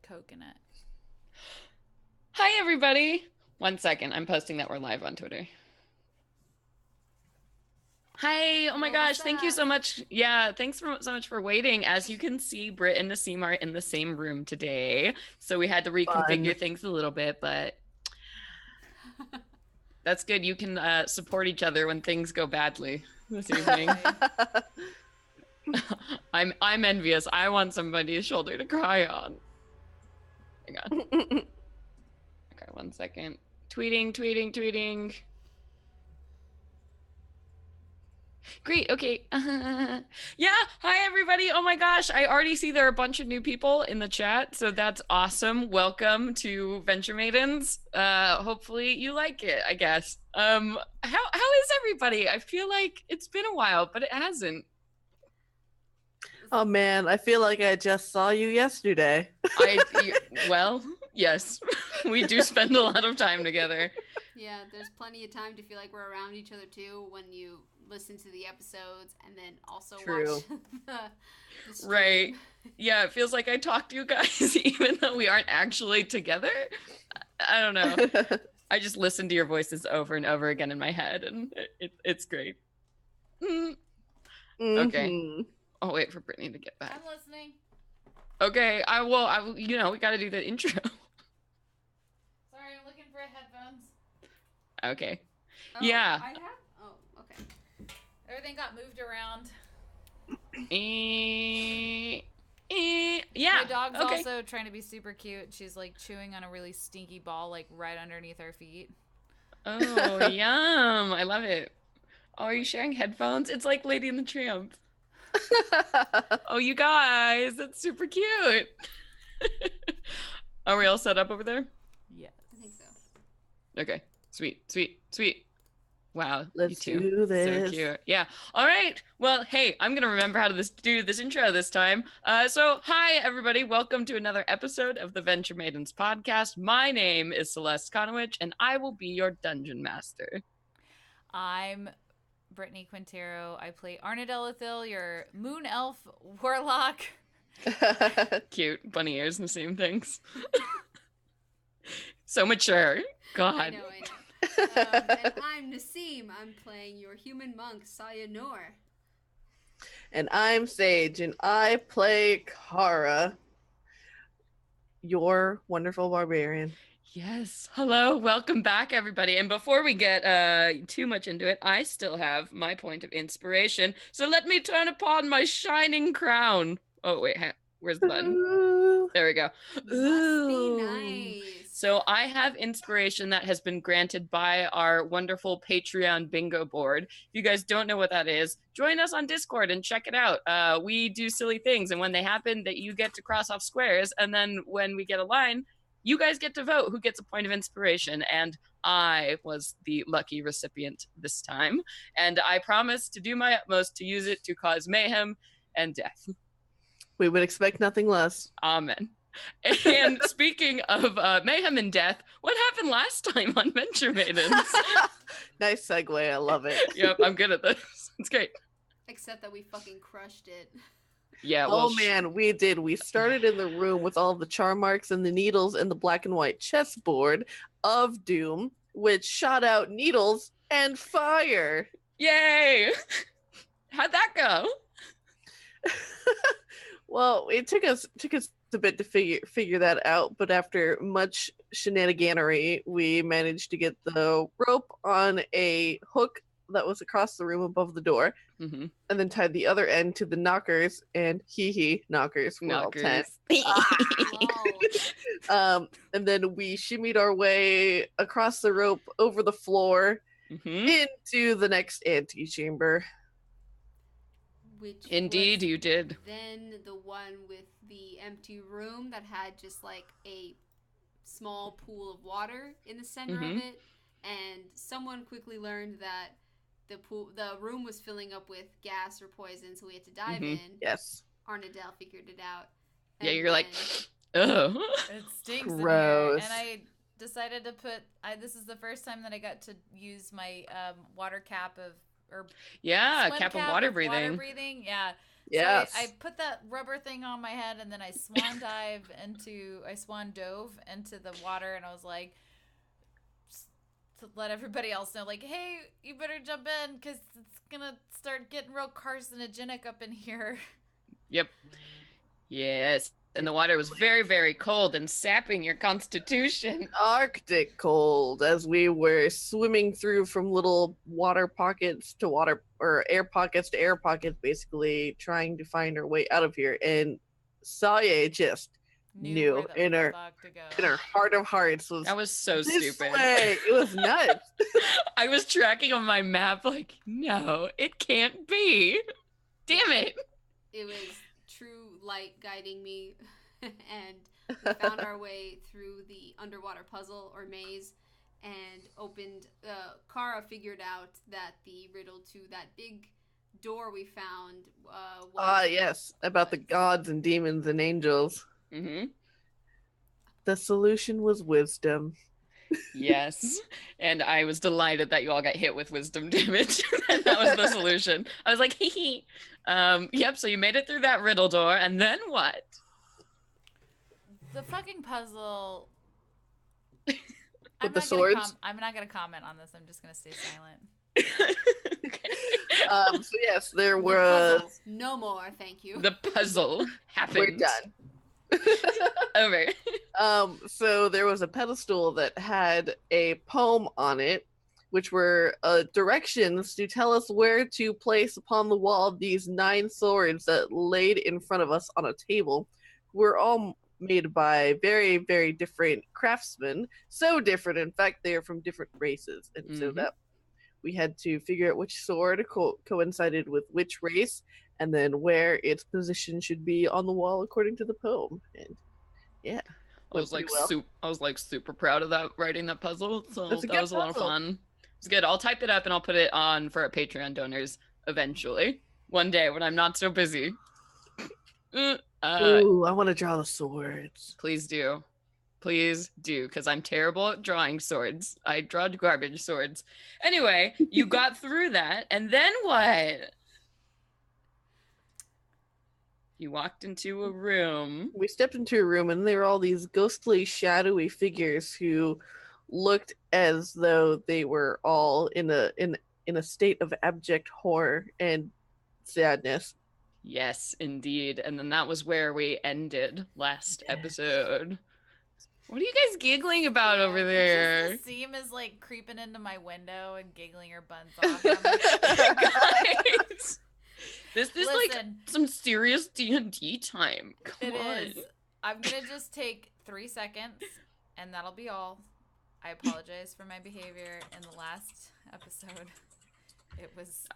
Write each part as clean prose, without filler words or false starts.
coconut. Hi, everybody. 1 second. I'm posting that we're live on Twitter. Hi. Oh my gosh. Thank you so much. Yeah, thanks so much for waiting. As you can see, Britt and Nassim are in the same room today. So we had to reconfigure things a little bit, but that's good. You can support each other when things go badly this evening. I'm envious. I want somebody's shoulder to cry on. Hang on. Okay, 1 second. Tweeting. Great. Okay. Yeah. Hi, everybody. Oh my gosh. I already see there are a bunch of new people in the chat. So that's awesome. Welcome to Venture Maidens. Hopefully you like it, I guess. How is everybody? I feel like it's been a while, but it hasn't. Oh man, I feel like I just saw you yesterday. Well, yes. We do spend a lot of time together. Yeah, there's plenty of time to feel like we're around each other too when you listen to the episodes and then also watch the stream. Right. Yeah, it feels like I talk to you guys even though we aren't actually together. I don't know. I just listen to your voices over and over again in my head, and it's great. Okay. I'll wait for Brittany to get back. I'm listening. Okay, I will, we gotta do the intro. Sorry, I'm looking for headphones. Okay. Oh, Yeah. I have? Oh, okay. Everything got moved around. Yeah. My dog's okay. also trying to be super cute. She's like chewing on a really stinky ball, like right underneath our feet. Oh, yum. I love it. Oh, are you sharing headphones? It's like Lady and the Tramp. Oh, you guys, that's super cute. Are we all set up over there? Yeah. I think so. Okay. Sweet. Wow. Let's you two. do this. So cute. Yeah. All right. Well, hey, I'm going to remember how to do this intro this time. So, hi, everybody. Welcome to another episode of the Venture Maidens podcast. My name is Celeste Conowich, and I will be your dungeon master. I'm Brittany Quintero. I play Arnadelathil, your moon elf warlock. Cute. Bunny ears and the same things. So mature. God. I know. And I'm Nassim. I'm playing your human monk, Sayanor. And I'm Sage, and I play Kara, your wonderful barbarian. Yes. Hello. Welcome back, everybody. And before we get too much into it, I still have my point of inspiration. So let me turn upon my shining crown. Oh, wait. Where's the button? Ooh. There we go. Must be nice. So I have inspiration that has been granted by our wonderful Patreon bingo board. If you guys don't know what that is, join us on Discord and check it out. We do silly things, and when they happen, that you get to cross off squares, and then when we get a line, you guys get to vote who gets a point of inspiration, and I was the lucky recipient this time, and I promise to do my utmost to use it to cause mayhem and death. We would expect nothing less. Amen. And speaking of mayhem and death, what happened last time on Venture Maidens? Nice segue. I love it. Yep, I'm good at this. It's great. Except that we fucking crushed it. Yeah. Well, Oh man, we did. We started in the room with all the charm marks and the needles and the black and white chessboard of Doom, which shot out needles and fire. Yay! How'd that go? Well, it took us a bit to figure that out, but after much shenaniganery, we managed to get the rope on a hook that was across the room above the door, and then tied the other end to the knockers, and knockers for all 10. And then we shimmied our way across the rope over the floor into the next antechamber. Which Indeed, you did. Then the one with the empty room that had just like a small pool of water in the center of it, and someone quickly learned that the room was filling up with gas or poison, so we had to dive in. Yes. Arnadel figured it out. Yeah, you're like, oh. It stinks Gross. in here. And I decided to put, this is the first time that I got to use my water cap of or Yeah, swim cap of cap water of breathing. water breathing. Yeah. Yes. So I put that rubber thing on my head, and then I swan dove into the water, and I was like, to let everybody else know, like, hey, you better jump in because it's gonna start getting real carcinogenic up in here. Yep. Yes. And the water was very, very cold and sapping your constitution. Arctic cold as we were swimming through from little water pockets to water or air pockets to air pockets, basically trying to find our way out of here. And Saye just knew where the in her fuck to go. heart of hearts was That was so this stupid. way. It was nuts. I was tracking on my map like, no, it can't be. Damn it. It was true light guiding me, and we found our way through the underwater puzzle or maze and opened. Kara figured out that the riddle to that big door we found was. Yes, about the gods and demons and angels. Mm-hmm. The solution was wisdom. Yes. And I was delighted that you all got hit with wisdom damage. And that was the solution. I was like, hee hee. Yep, so you made it through that riddle door, and then what? The fucking puzzle. With the swords? I'm not gonna comment on this. I'm just gonna stay silent. Okay. So yes, there The was. puzzle. No more, thank you. The puzzle happened. We're done. Over. So there was a pedestal that had a poem on it, which were directions to tell us where to place upon the wall these 9 swords that laid in front of us on a table. Were all made by very, very different craftsmen. So different, in fact, they are from different races, and so that we had to figure out which sword coincided with which race, and then where its position should be on the wall according to the poem. And yeah, I was like super proud of that, writing that puzzle. So That's a that good was a lot of puzzle. fun. It's good. I'll type it up and I'll put it on for our Patreon donors eventually. One day when I'm not so busy. Ooh, I want to draw the swords. Please do. Please do, because I'm terrible at drawing swords. I draw garbage swords. Anyway, you got through that, and then what? You walked into a room. We stepped into a room, and there were all these ghostly, shadowy figures who looked as though they were all in a state of abject horror and sadness. Yes, indeed. And then that was where we ended last episode. What are you guys giggling about over there? Just the seam is like creeping into my window and giggling her buns off. And I'm like, Guys, this is like Listen. some serious D&D time. Come It on. is. I'm gonna just take 3 seconds, and that'll be all. I apologize for my behavior in the last episode. It was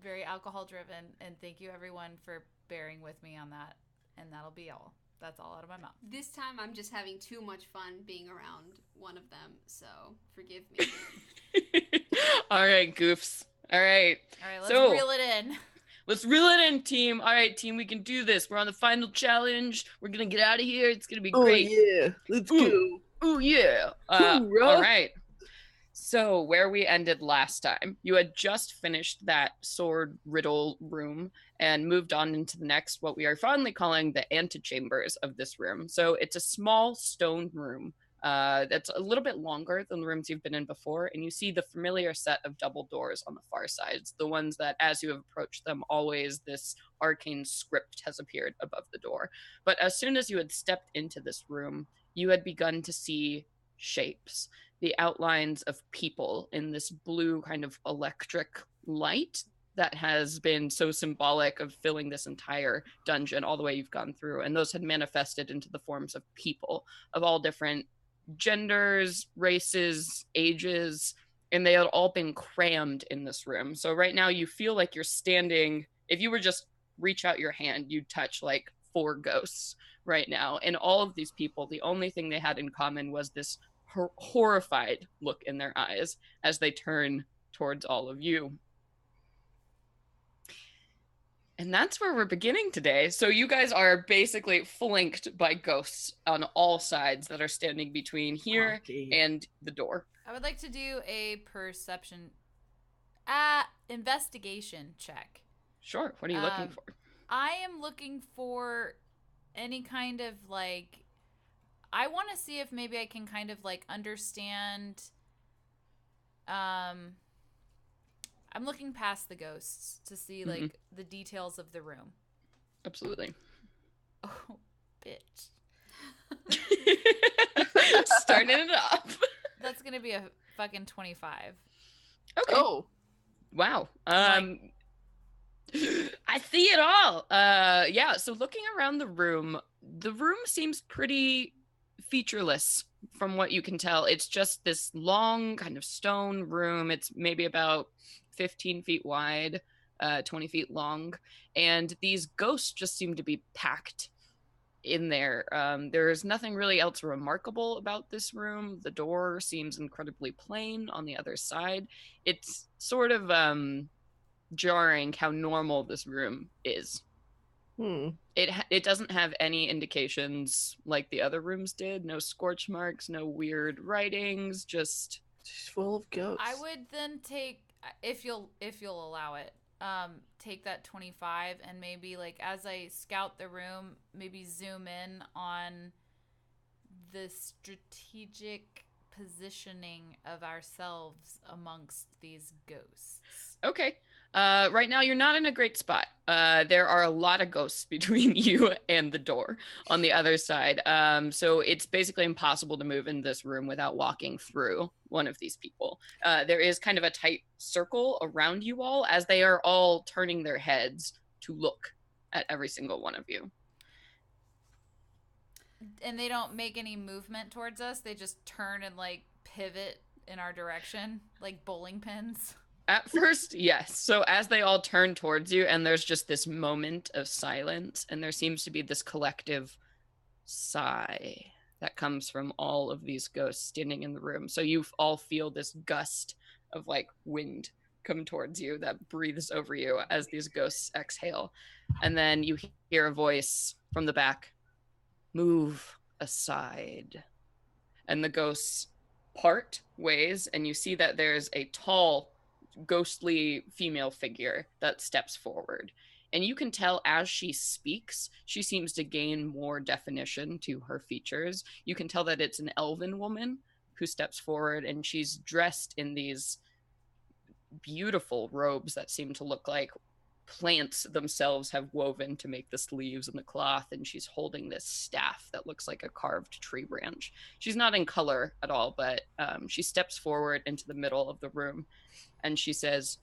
very alcohol driven, and thank you everyone for bearing with me on that. And that'll be all. That's all out of my mouth. This time I'm just having too much fun being around one of them, so forgive me. All right, goofs. All right. All right, let's So- reel it in. Let's reel it in, team. All right, team, we can do this. We're on the final challenge. We're going to get out of here. It's going to be Oh great. yeah, let's go. Ooh, yeah. Hoorah. All right. So where we ended last time, you had just finished that sword riddle room and moved on into the next, what we are fondly calling the antechambers of this room. So it's a small stone room that's a little bit longer than the rooms you've been in before. And you see the familiar set of double doors on the far sides, the ones that as you have approached them, always this arcane script has appeared above the door. But as soon as you had stepped into this room, you had begun to see shapes, the outlines of people in this blue kind of electric light that has been so symbolic of filling this entire dungeon all the way you've gone through. And those had manifested into the forms of people of all different genders, races, ages, and they had all been crammed in this room. So right now you feel like you're standing, if you were just reach out your hand, you'd touch like 4 ghosts right now. And all of these people, the only thing they had in common was this horrified look in their eyes as they turn towards all of you. And that's where we're beginning today. So you guys are basically flanked by ghosts on all sides that are standing between here Okay. and the door. I would like to do a perception. Investigation check. Sure. What are you looking for? I am looking for any kind of like. I want to see if maybe I can kind of like understand. I'm looking past the ghosts to see like the details of the room. Absolutely. Oh, bitch. Starting it up. That's gonna be a fucking 25. Okay. Oh, Wow. Like- I see it all. Yeah, so looking around the room seems pretty featureless from what you can tell. It's just this long kind of stone room. It's maybe about 15 feet wide, 20 feet long, and these ghosts just seem to be packed in there. There's nothing really else remarkable about this room. The door seems incredibly plain on the other side. It's sort of jarring how normal this room is. It doesn't have any indications like the other rooms did. No scorch marks, no weird writings, just full of ghosts. I would then take, if you'll allow it, take that 25 and maybe like as I scout the room, maybe zoom in on the strategic positioning of ourselves amongst these ghosts. Okay. Right now you're not in a great spot. There are a lot of ghosts between you and the door on the other side. So it's basically impossible to move in this room without walking through one of these people. There is kind of a tight circle around you all as they are all turning their heads to look at every single one of you. And they don't make any movement towards us. They just turn and like pivot in our direction like bowling pins. At first, yes. So as they all turn towards you, and there's just this moment of silence, and there seems to be this collective sigh that comes from all of these ghosts standing in the room. So you all feel this gust of like wind come towards you that breathes over you as these ghosts exhale. And then you hear a voice from the back, "Move aside." And the ghosts part ways, and you see that there's a tall, ghostly female figure that steps forward. And you can tell as she speaks, she seems to gain more definition to her features. You can tell that it's an elven woman who steps forward, and she's dressed in these beautiful robes that seem to look like plants themselves have woven to make the sleeves and the cloth, and she's holding this staff that looks like a carved tree branch. She's not in color at all, but she steps forward into the middle of the room, and she says,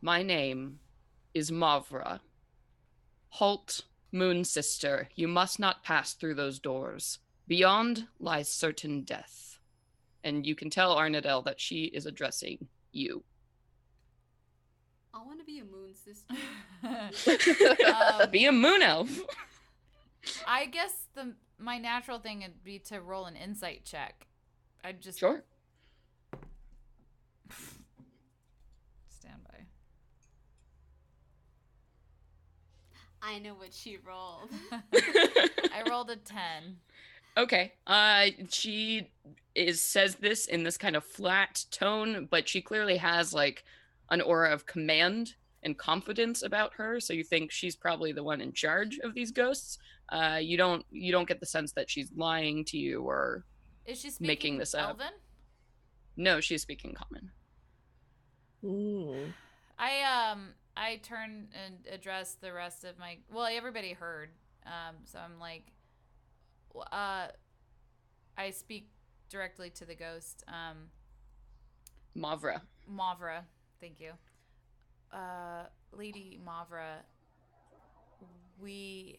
"My name is Mavra. Halt, Moon Sister, you must not pass through those doors. Beyond lies certain death." And you can tell, Arnadel, that she is addressing you. I want to be a moon sister. Be a moon elf. I guess my natural thing would be to roll an insight check. I'd just Sure. stand by. I know what she rolled. I rolled a 10. Okay. She says this in this kind of flat tone, but she clearly has like an aura of command and confidence about her. So you think she's probably the one in charge of these ghosts. You don't get the sense that she's lying to you or Is she speaking making this up. Elven? No, she's speaking common. I turn and address the rest of my. Well, everybody heard. So I'm like, I speak directly to the ghost. Mavra. Thank you. Lady Mavra, we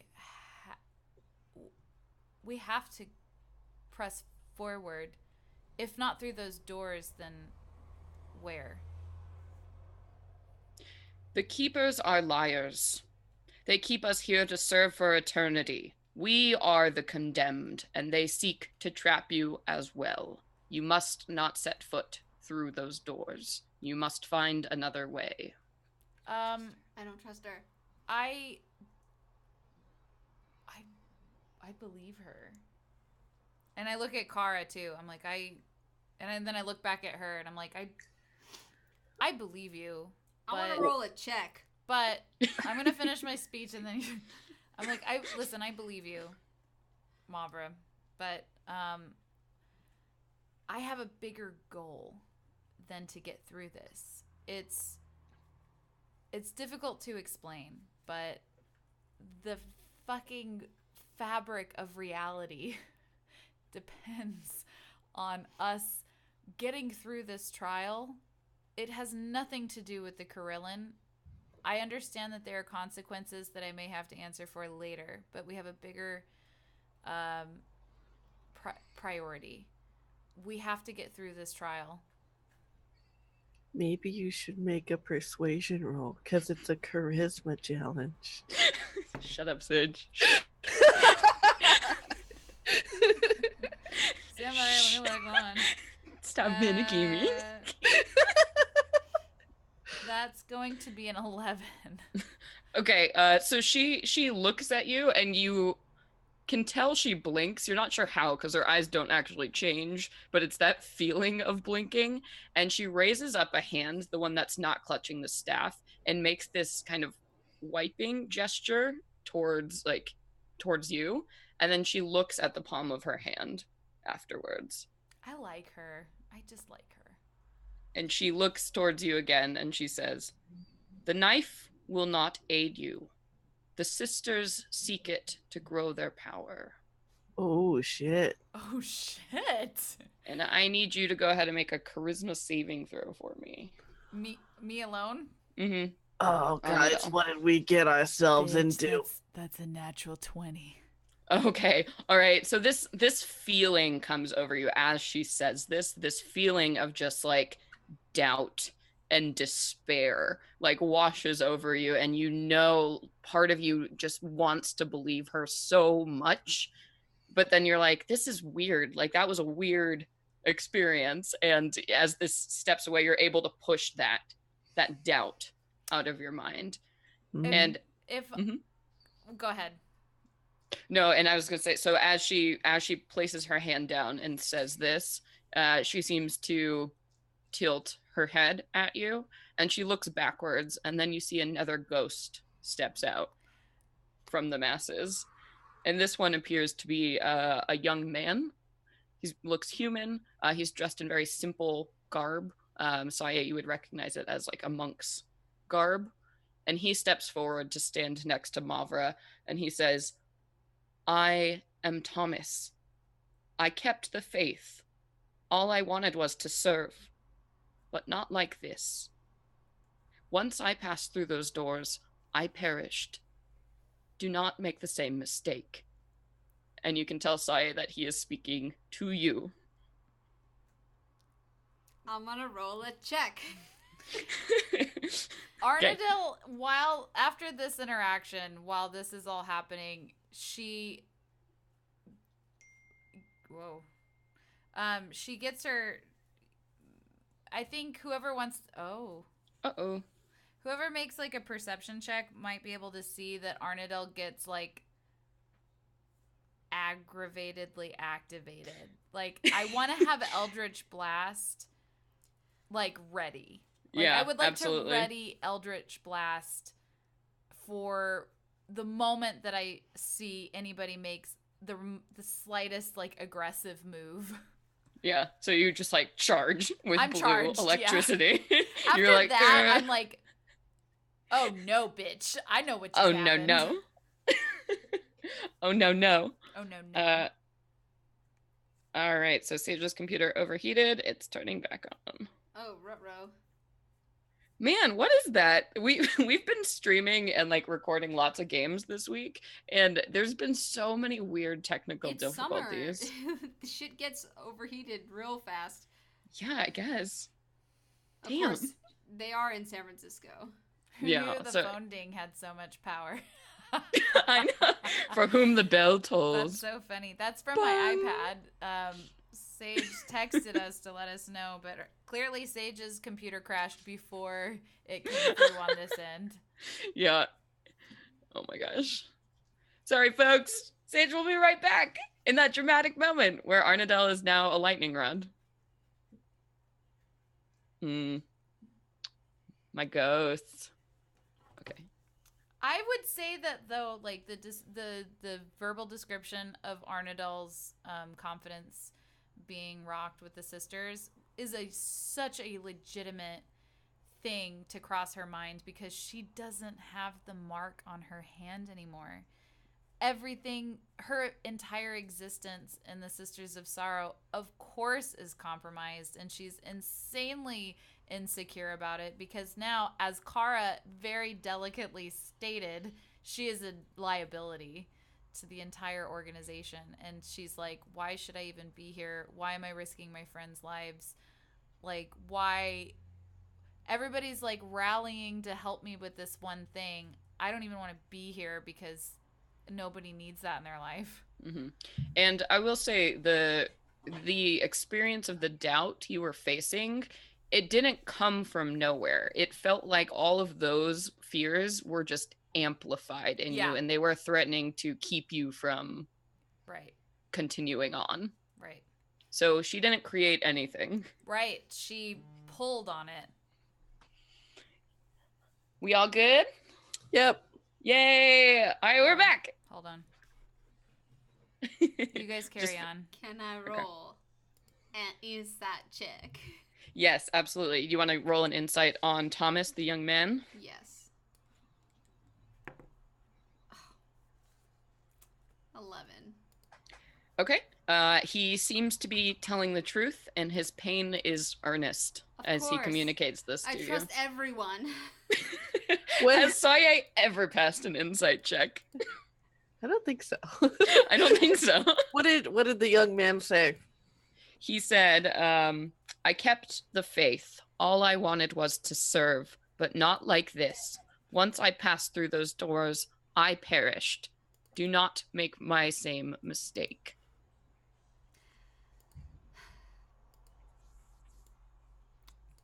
have to press forward. If not through those doors, then where? The keepers are liars. They keep us here to serve for eternity. We are the condemned, and they seek to trap you as well. You must not set foot through those doors. You must find another way. I don't trust her. I believe her. And I look at Kara too. I'm like, and then I look back at her and I'm like, I believe you. I want but- to roll a check. But I'm gonna finish my speech and then I'm like, I believe you, Mavra, but I have a bigger goal than to get through this. It's difficult to explain, but the fucking fabric of reality depends on us getting through this trial. It has nothing to do with the Carillion. I understand that there are consequences that I may have to answer for later, but we have a bigger priority. We have to get through this trial. Maybe you should make a persuasion roll because it's a charisma challenge. Shut up, Sage. Stand by, let me look on. Stop mimicking me. That's going to be an 11. Okay, so she looks at you and you can tell she blinks. You're not sure how because her eyes don't actually change, but it's that feeling of blinking. And she raises up a hand, the one that's not clutching the staff, and makes this kind of wiping gesture towards you. And then she looks at the palm of her hand afterwards. I like her. I just like her. And she looks towards you again and she says, "The knife will not aid you. The sisters seek it to grow their power." Oh, shit. Oh, shit. And I need you to go ahead and make a charisma saving throw for me. Me alone? Mm-hmm. Oh, guys, what did we get ourselves into? That's a natural 20. Okay. All right. So this feeling comes over you as she says this feeling of just like doubt and despair like washes over you, and you know part of you just wants to believe her so much, but then you're like, this is weird, like that was a weird experience. And as this steps away, you're able to push that doubt out of your mind. And go ahead. No, and I was gonna say, so as she places her hand down and says this, she seems to tilt her head at you, and she looks backwards, and then you see another ghost steps out from the masses, and this one appears to be a young man. He looks human. He's dressed in very simple garb. Saya, you would recognize it as like a monk's garb, and he steps forward to stand next to Mavra, and he says, "I am Thomas. I kept the faith. All I wanted was to serve, but not like this. Once I passed through those doors, I perished. Do not make the same mistake." And you can tell Saya that he is speaking to you. I'm gonna roll a check. Arnadil, while after this interaction, while this is all happening, she gets her, I think whoever makes like a perception check might be able to see that Arnadil gets like aggravatedly activated. Like, I want to have Eldritch Blast like ready. Like, Yeah, I would like absolutely. to ready Eldritch Blast for the moment that I see anybody makes the slightest like aggressive move. Yeah, so you just like charge with I'm blue charged, electricity. After You're like, that, I'm like, oh no, bitch! I know what just happened. No. Oh no. Oh no. All right, so Sage's computer overheated. It's turning back on. Oh, ruh-roh. Man, what is that? We've been streaming and like recording lots of games this week, and there's been so many weird technical It's difficulties. summer. The shit gets overheated real fast. Yeah, I guess. Of Damn. course, they are in San Francisco. Who Yeah, knew the so- phone ding had so much power? I know. For whom the bell That's tolls. so funny. That's from my iPad. Sage texted us to let us know, but clearly Sage's computer crashed before it came through on this end. Yeah. Oh my gosh. Sorry, folks. Sage will be right back in that dramatic moment where Arnadil is now a lightning rod. My ghosts. Okay. I would say that though, like the verbal description of Arnadal's confidence being rocked with the sisters is such a legitimate thing to cross her mind because she doesn't have the mark on her hand anymore. Everything, her entire existence in the Sisters of Sorrow, of course, is compromised, and she's insanely insecure about it because now, as Kara very delicately stated, she is a liability to the entire organization. And she's like, why should I even be here? Why am I risking my friends' lives? Like, why? Everybody's like rallying to help me with this one thing. I don't even want to be here because nobody needs that in their life. Mm-hmm. And I will say the experience of the doubt you were facing, it didn't come from nowhere. It felt like all of those fears were just amplified in you, and they were threatening to keep you from continuing on. Right. So she didn't create anything. Right. She pulled on it. We all good? Yep. Yay! All right, we're back. Hold on. You guys carry on. Can I roll an insight check? Yes, absolutely. You want to roll an insight on Thomas, the young man? Yes. 11. Okay. He seems to be telling the truth, and his pain is earnest as he communicates this to you. I trust everyone. Has Saye ever passed an insight check? I don't think so. I don't think so. What did the young man say? He said, I kept the faith. All I wanted was to serve, but not like this. Once I passed through those doors, I perished. Do not make my same mistake.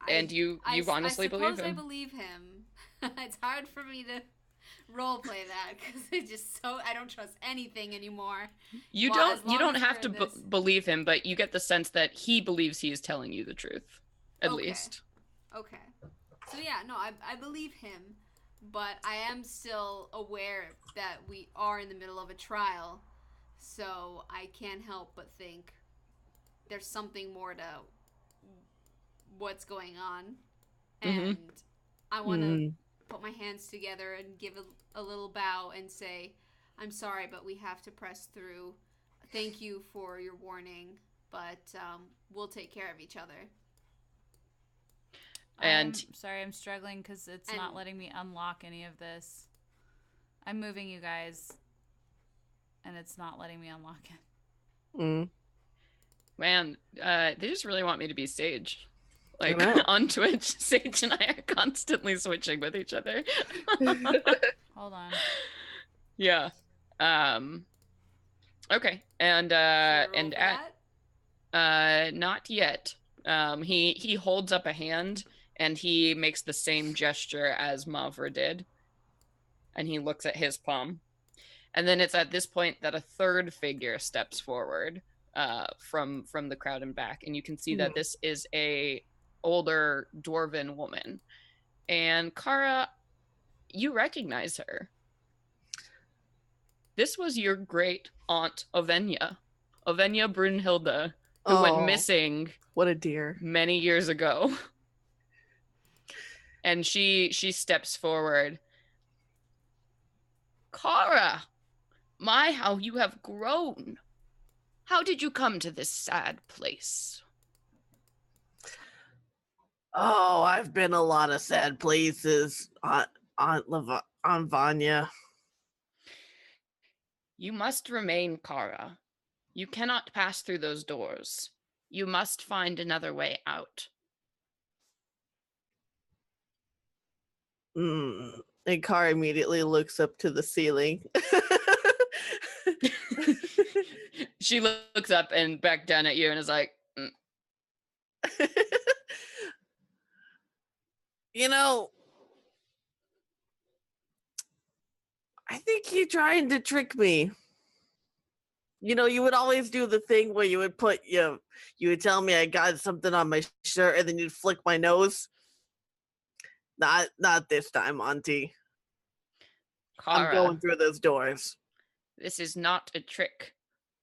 And you honestly believe him? I believe him. It's hard for me to roleplay that because I don't trust anything anymore. You don't have to believe him, but you get the sense that he believes he is telling you the truth, at least. Okay. So yeah, no, I believe him, but I am still aware that we are in the middle of a trial, so I can't help but think there's something more to what's going on, and I want to put my hands together and give a little bow and say, I'm sorry, but we have to press through. Thank you for your warning, but we'll take care of each other. And sorry, I'm struggling because it's not letting me unlock any of this. I'm moving you guys, and it's not letting me unlock it. Man, they just really want me to be Sage. Like, on Twitch, Sage and I are constantly switching with each other. Hold on. Yeah. Okay. And not yet. He holds up a hand and he makes the same gesture as Mavra did. And he looks at his palm. And then it's at this point that a third figure steps forward from the crowd and back, and you can see that this is a older dwarven woman. And Kara, you recognize her. This was your great aunt Ovenya Brunhilde, who went missing. What a dear. Many years ago. And she steps forward. Kara, my, how you have grown. How did you come to this sad place? Oh, I've been a lot of sad places, Aunt Vanya. You must remain, Kara. You cannot pass through those doors. You must find another way out. And Kara immediately looks up to the ceiling. She looks up and back down at you and is like, You know, I think you're trying to trick me. You know, you would always do the thing where you would tell me I got something on my shirt and then you'd flick my nose. Not this time, Auntie. I'm Kara, going through those doors. this is not a trick.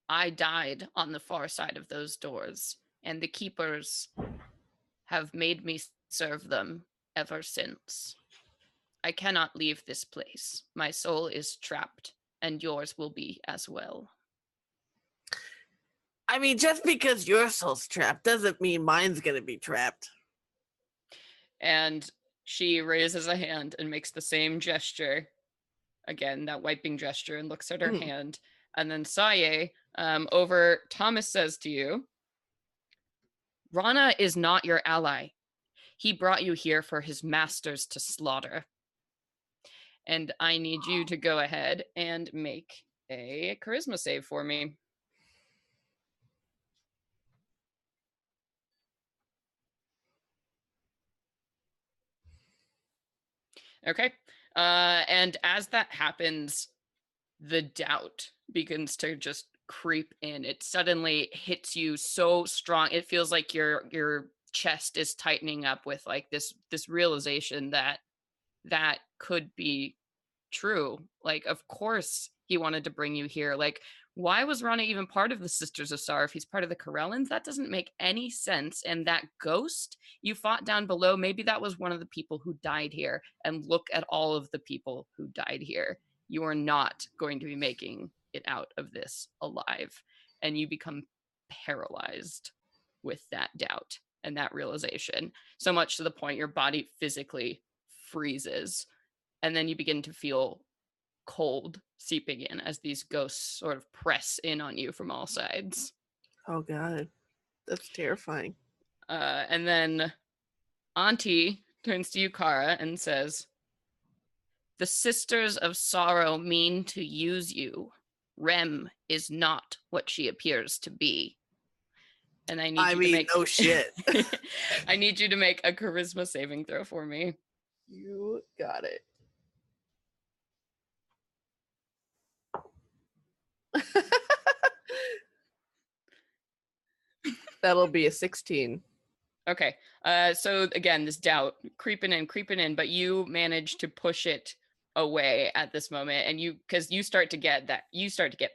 I died on the far side of those doors, and the keepers have made me serve them ever since. I cannot leave this place. My soul is trapped, and yours will be as well. I mean, just because your soul's trapped doesn't mean mine's gonna be trapped. And she raises a hand and makes the same gesture. Again, that wiping gesture, and looks at her hand. And then Saye, over Thomas, says to you, Rana is not your ally. He brought you here for his masters to slaughter. And I need you to go ahead and make a charisma save for me. Okay. And as that happens, the doubt begins to just creep in. It suddenly hits you so strong. It feels like your chest is tightening up with like this realization that could be true. Like, of course he wanted to bring you here. Like, why was Rana even part of the Sisters of Sar if he's part of the Corellans? That doesn't make any sense. And that ghost you fought down below, maybe that was one of the people who died here. And look at all of the people who died here. You are not going to be making it out of this alive. And you become paralyzed with that doubt and that realization, so much to the point your body physically freezes. And then you begin to feel cold seeping in as these ghosts sort of press in on you from all sides. Oh God, that's terrifying. And then Auntie turns to you, Kara, and says, the Sisters of Sorrow mean to use you. Rem is not what she appears to be. And I need you to make... no shit. I need you to make a charisma saving throw for me. You got it. That'll be a 16. Okay. So again, this doubt creeping in, but you manage to push it away at this moment, and because you start to get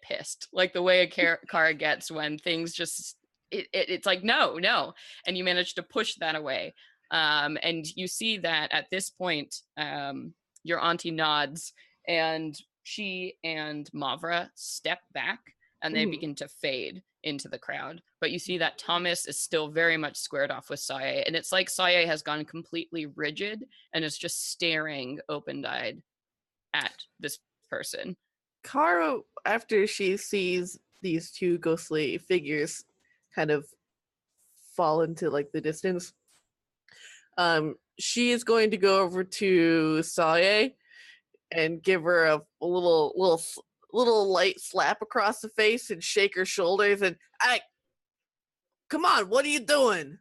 pissed, like the way a car gets when things just it's like no, and you manage to push that away. And you see that at this point, your auntie nods, and she and Mavra step back, and they begin to fade into the crowd. But you see that Thomas is still very much squared off with Saye, and it's like Saye has gone completely rigid and is just staring open-eyed at this person. Kara, after she sees these two ghostly figures kind of fall into like the distance, she is going to go over to Saye and give her a little light slap across the face and shake her shoulders and, hey, come on, what are you doing?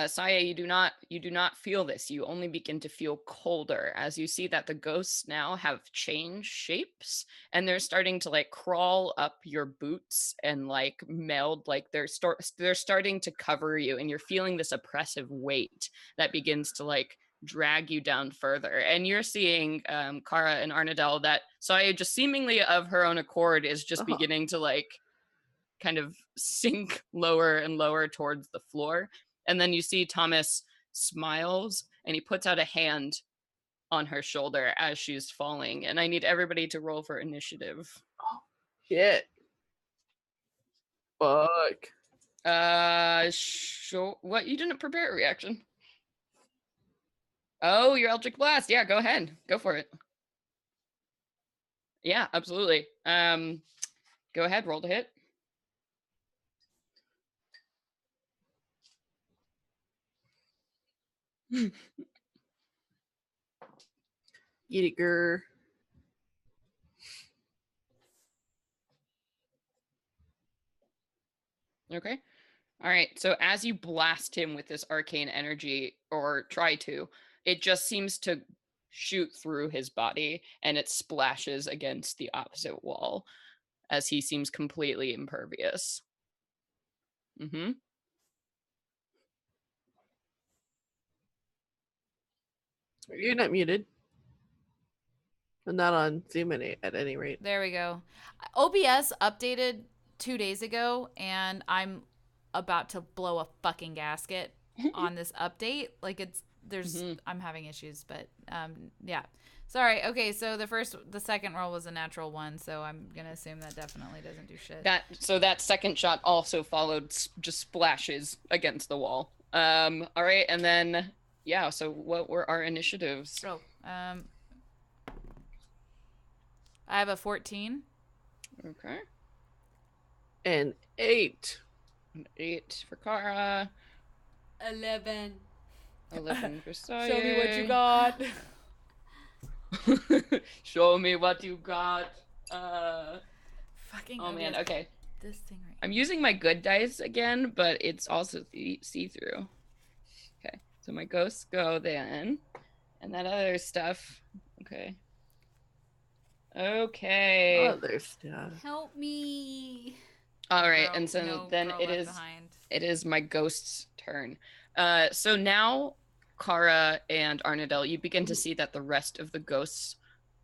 Saye, you do not feel this. You only begin to feel colder as you see that the ghosts now have changed shapes, and they're starting to like crawl up your boots and like meld, like they're starting to cover you, and you're feeling this oppressive weight that begins to like drag you down further. And you're seeing Kara and Arnadel that Saye just seemingly of her own accord is just beginning to like kind of sink lower and lower towards the floor. And then you see Thomas smiles and he puts out a hand on her shoulder as she's falling. And I need everybody to roll for initiative. Oh, shit. Fuck. Sure. What? You didn't prepare a reaction? Oh, your Eldritch Blast. Yeah, go ahead. Go for it. Yeah, absolutely. Go ahead, roll to hit. Yeetiger. Okay. All right. So as you blast him with this arcane energy, or try to, it just seems to shoot through his body and it splashes against the opposite wall as he seems completely impervious. You're not muted. Not on Zoom at any rate. There we go. OBS updated 2 days ago, and I'm about to blow a fucking gasket on this update. Like I'm having issues, but yeah. Sorry. Okay, so the second roll was a natural 1, so I'm gonna assume that definitely doesn't do shit. That second shot also followed just splashes against the wall. All right, and then yeah. So what were our initiatives? Oh, I have a 14. Okay. An 8. An 8 for Kara. 11. 11 for Saya. Show me what you got. Show me what you got. Fucking. Oh man. Okay. This thing right. I'm using my good dice again, but it's also see-through. Okay. So my ghosts go then, and that other stuff. Okay. Okay. Other stuff. Help me. All right, and so then it is my ghost's turn. So now, Kara and Arnadel, you begin to see that the rest of the ghosts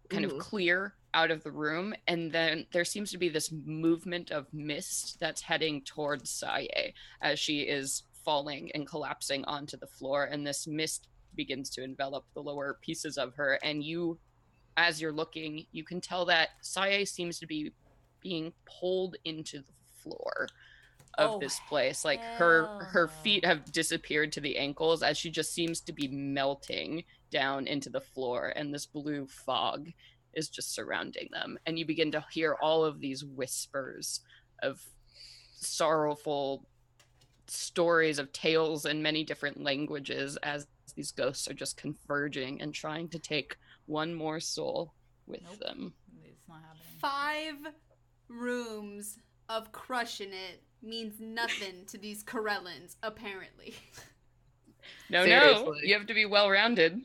kind of clear out of the room, and then there seems to be this movement of mist that's heading towards Saye as she is falling and collapsing onto the floor, and this mist begins to envelop the lower pieces of her, and you, as you're looking, you can tell that Saye seems to be being pulled into the floor of this place. Like her feet have disappeared to the ankles as she just seems to be melting down into the floor, and this blue fog is just surrounding them, and you begin to hear all of these whispers of sorrowful stories of tales in many different languages as these ghosts are just converging and trying to take one more soul with them. It's not happening. 5 rooms of crushing it means nothing to these Corellans, apparently. No, Seriously. you have to be well-rounded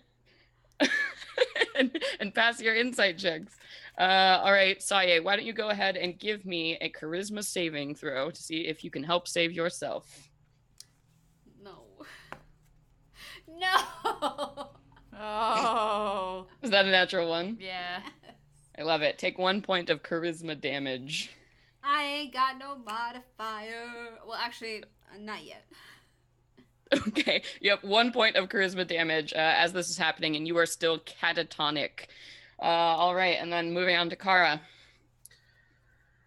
and pass your insight checks. All right, Saye, why don't you go ahead and give me a charisma saving throw to see if you can help save yourself. No. No! Oh. Is that a natural 1? Yeah. I love it. Take 1 point of charisma damage. I ain't got no modifier. Well, actually, not yet. Okay, you have 1 point of charisma damage as this is happening, and you are still catatonic. All right, and then moving on to Kara.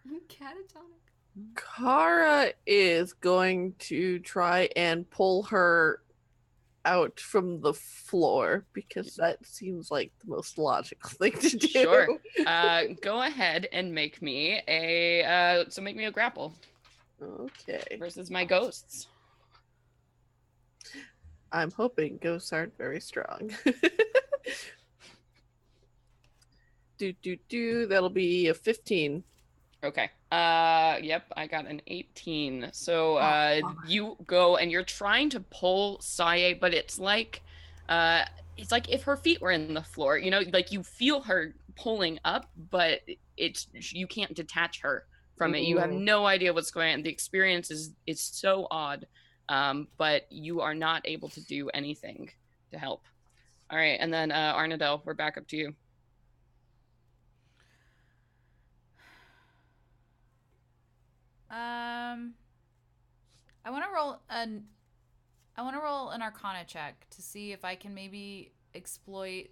I'm catatonic. Kara is going to try and pull her out from the floor because that seems like the most logical thing to do. Sure. Go ahead and make me a grapple. Okay. Versus my ghosts. I'm hoping ghosts aren't very strong. That'll be a 15. Okay. Yep, I got an 18. So you go and you're trying to pull Saye, but it's like if her feet were in the floor, you know, like you feel her pulling up, but you can't detach her from it. You have no idea what's going on. The experience is so odd. But you are not able to do anything to help. All right, and then Arnadel, we're back up to you. I want to roll an Arcana check to see if I can maybe exploit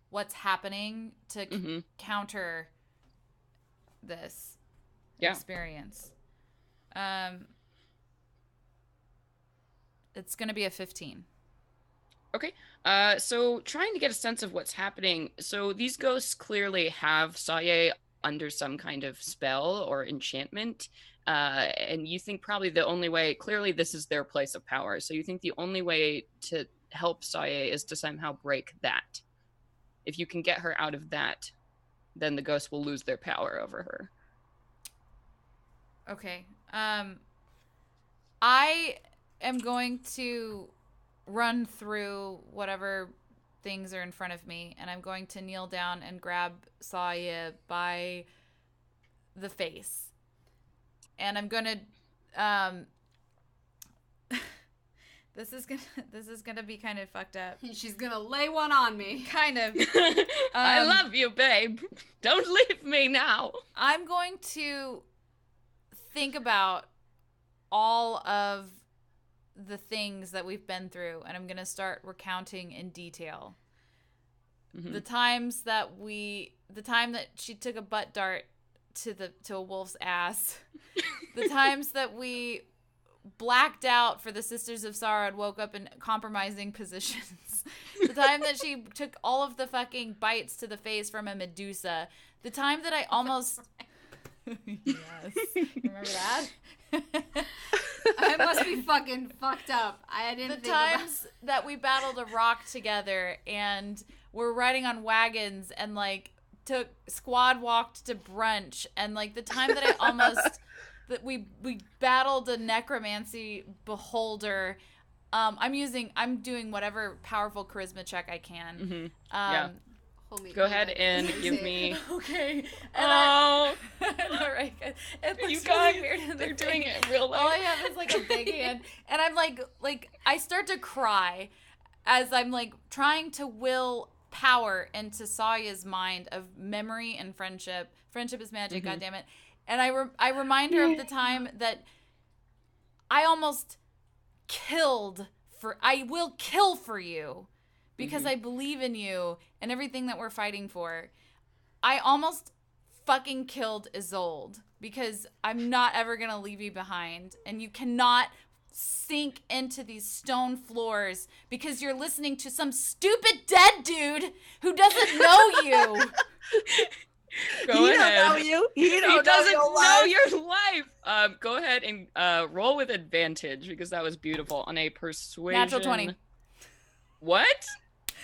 what's happening to counter this experience. It's going to be a 15. Okay. So trying to get a sense of what's happening. So these ghosts clearly have Saye under some kind of spell or enchantment. And you think probably the only way, clearly this is their place of power. So you think the only way to help Saye is to somehow break that. If you can get her out of that, then the ghosts will lose their power over her. Okay. I am going to run through whatever things are in front of me, and I'm going to kneel down and grab Saye by the face. And I'm going to This is gonna be kind of fucked up. She's gonna lay one on me. Kind of. I love you, babe. Don't leave me now. I'm going to think about all of the things that we've been through, and I'm gonna start recounting in detail. Mm-hmm. The time that she took a butt dart to a wolf's ass, the times that we blacked out for the Sisters of Sorrow and woke up in compromising positions, the time that she took all of the fucking bites to the face from a Medusa, the time that I almost yes, remember that? I must be fucking fucked up. I didn't The think times that we battled a rock together and were riding on wagons and like took squad walked to brunch, and like the time that I almost that we battled a necromancy beholder. I'm doing whatever powerful charisma check I can. Mm-hmm. Yeah. Hold Go ahead and give me. Okay. Oh. All right. It looks You really guys, weird. In they're the doing thing. it real low. All I have is like a big hand, and I'm like I start to cry as I'm like trying to will power into Saya's mind of memory and friendship. Friendship is magic, Mm-hmm. goddammit. And I remind her of the time that I almost I will kill for you because I believe in you and everything that we're fighting for. I almost fucking killed Isolde because I'm not ever going to leave you behind, and you cannot sink into these stone floors because you're listening to some stupid dead dude who doesn't know you. Go ahead. Don't know you. He doesn't know know your life. your life. Go ahead and roll with advantage because that was beautiful on a persuasion. Natural 20. What?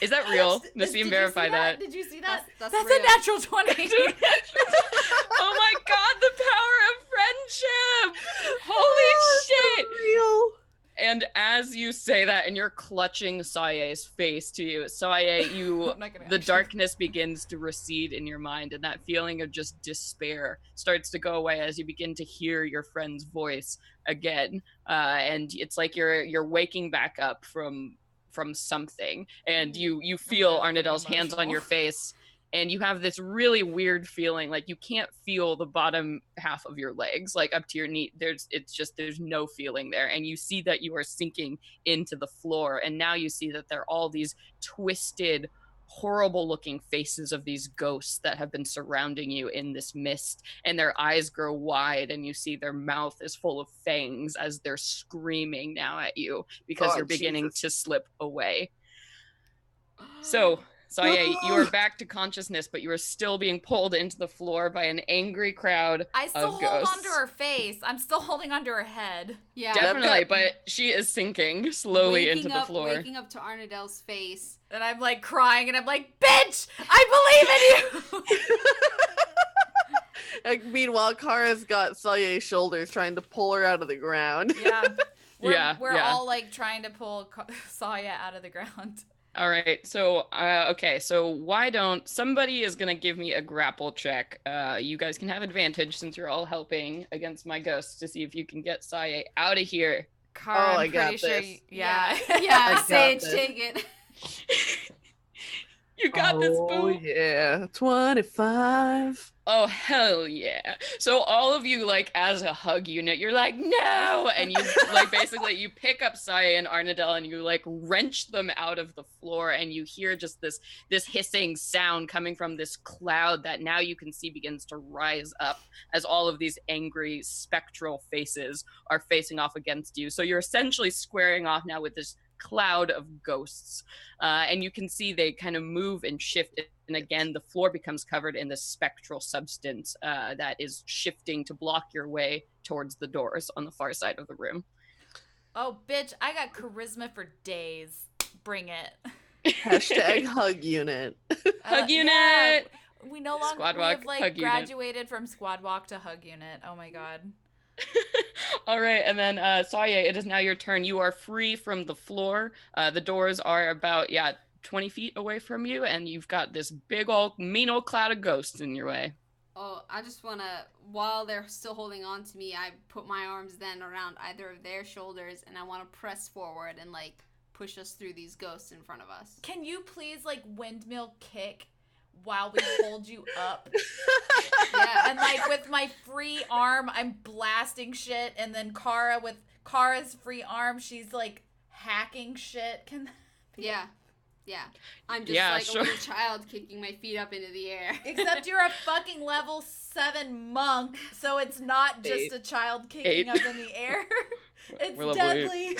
Is that real? Did Nassim, you verify see that. Did you see that? That's That's real. a natural 20. Oh my god, the power of friendship! Holy shit! Real. And as you say that, and you're clutching Saye's face to you, Saye, I'm not gonna the actually. darkness begins to recede in your mind, and that feeling of just despair starts to go away as you begin to hear your friend's voice again. And it's like you're waking back up from something, and you feel Arnadel's hands on your face, and you have this really weird feeling like you can't feel the bottom half of your legs, like up to your knee. There's no feeling there, and you see that you are sinking into the floor, and now you see that there are all these twisted, horrible looking faces of these ghosts that have been surrounding you in this mist, and their eyes grow wide, and you see their mouth is full of fangs as they're screaming now at you because you're beginning to slip away. So Saye, you are back to consciousness, but you are still being pulled into the floor by an angry crowd I still of hold ghosts. onto her face. I'm still holding onto her head. Yeah. Definitely, but she is sinking slowly into the floor. Waking up to Arnadel's face. And I'm like crying, and I'm like, bitch, I believe in you. Like, meanwhile, Kara's got Saye's shoulders trying to pull her out of the ground. Yeah. We're Yeah. all like trying to pull Saya out of the ground. All right, so okay, so why don't somebody is gonna give me a grapple check? You guys can have advantage since you're all helping against my ghosts to see if you can get Saye out of here. Cara, Oh, I I'm got pretty sure. this. Yeah. Yeah, got Sage, this. take it. You got this, Oh, boo. yeah. 25. Oh, hell yeah. So all of you, like, as a hug unit, you're like, no! And you, like, basically, you pick up Saye and Arnadel and you, like, wrench them out of the floor, and you hear just this hissing sound coming from this cloud that now you can see begins to rise up as all of these angry spectral faces are facing off against you. So you're essentially squaring off now with this cloud of ghosts, and you can see they kind of move and shift, and again the floor becomes covered in this spectral substance that is shifting to block your way towards the doors on the far side of the room. Oh, bitch, I got charisma for days. Bring it. Hashtag hug unit. Hug unit. Yeah. We no longer Squad we walk, have like hug unit. graduated from squad walk to hug unit. Oh my god. All right, and then Saye, it is now your turn. You are free from the floor. The doors are about 20 feet away from you, and you've got this big old mean old cloud of ghosts in your way. Oh, I just want to, while they're still holding on to me, I put my arms then around either of their shoulders, and I want to press forward and, like, push us through these ghosts in front of us. Can you please, like, windmill kick while we hold you up? Yeah. And, like, with my free arm, I'm blasting shit, and then Kara, with Kara's free arm, she's, like, hacking shit. Can that be? Yeah. Yeah. I'm just Yeah, like sure. a little child kicking my feet up into the air. Except you're a fucking level 7 monk, so it's not just 8. a child kicking up in the air. It's We're level deadly.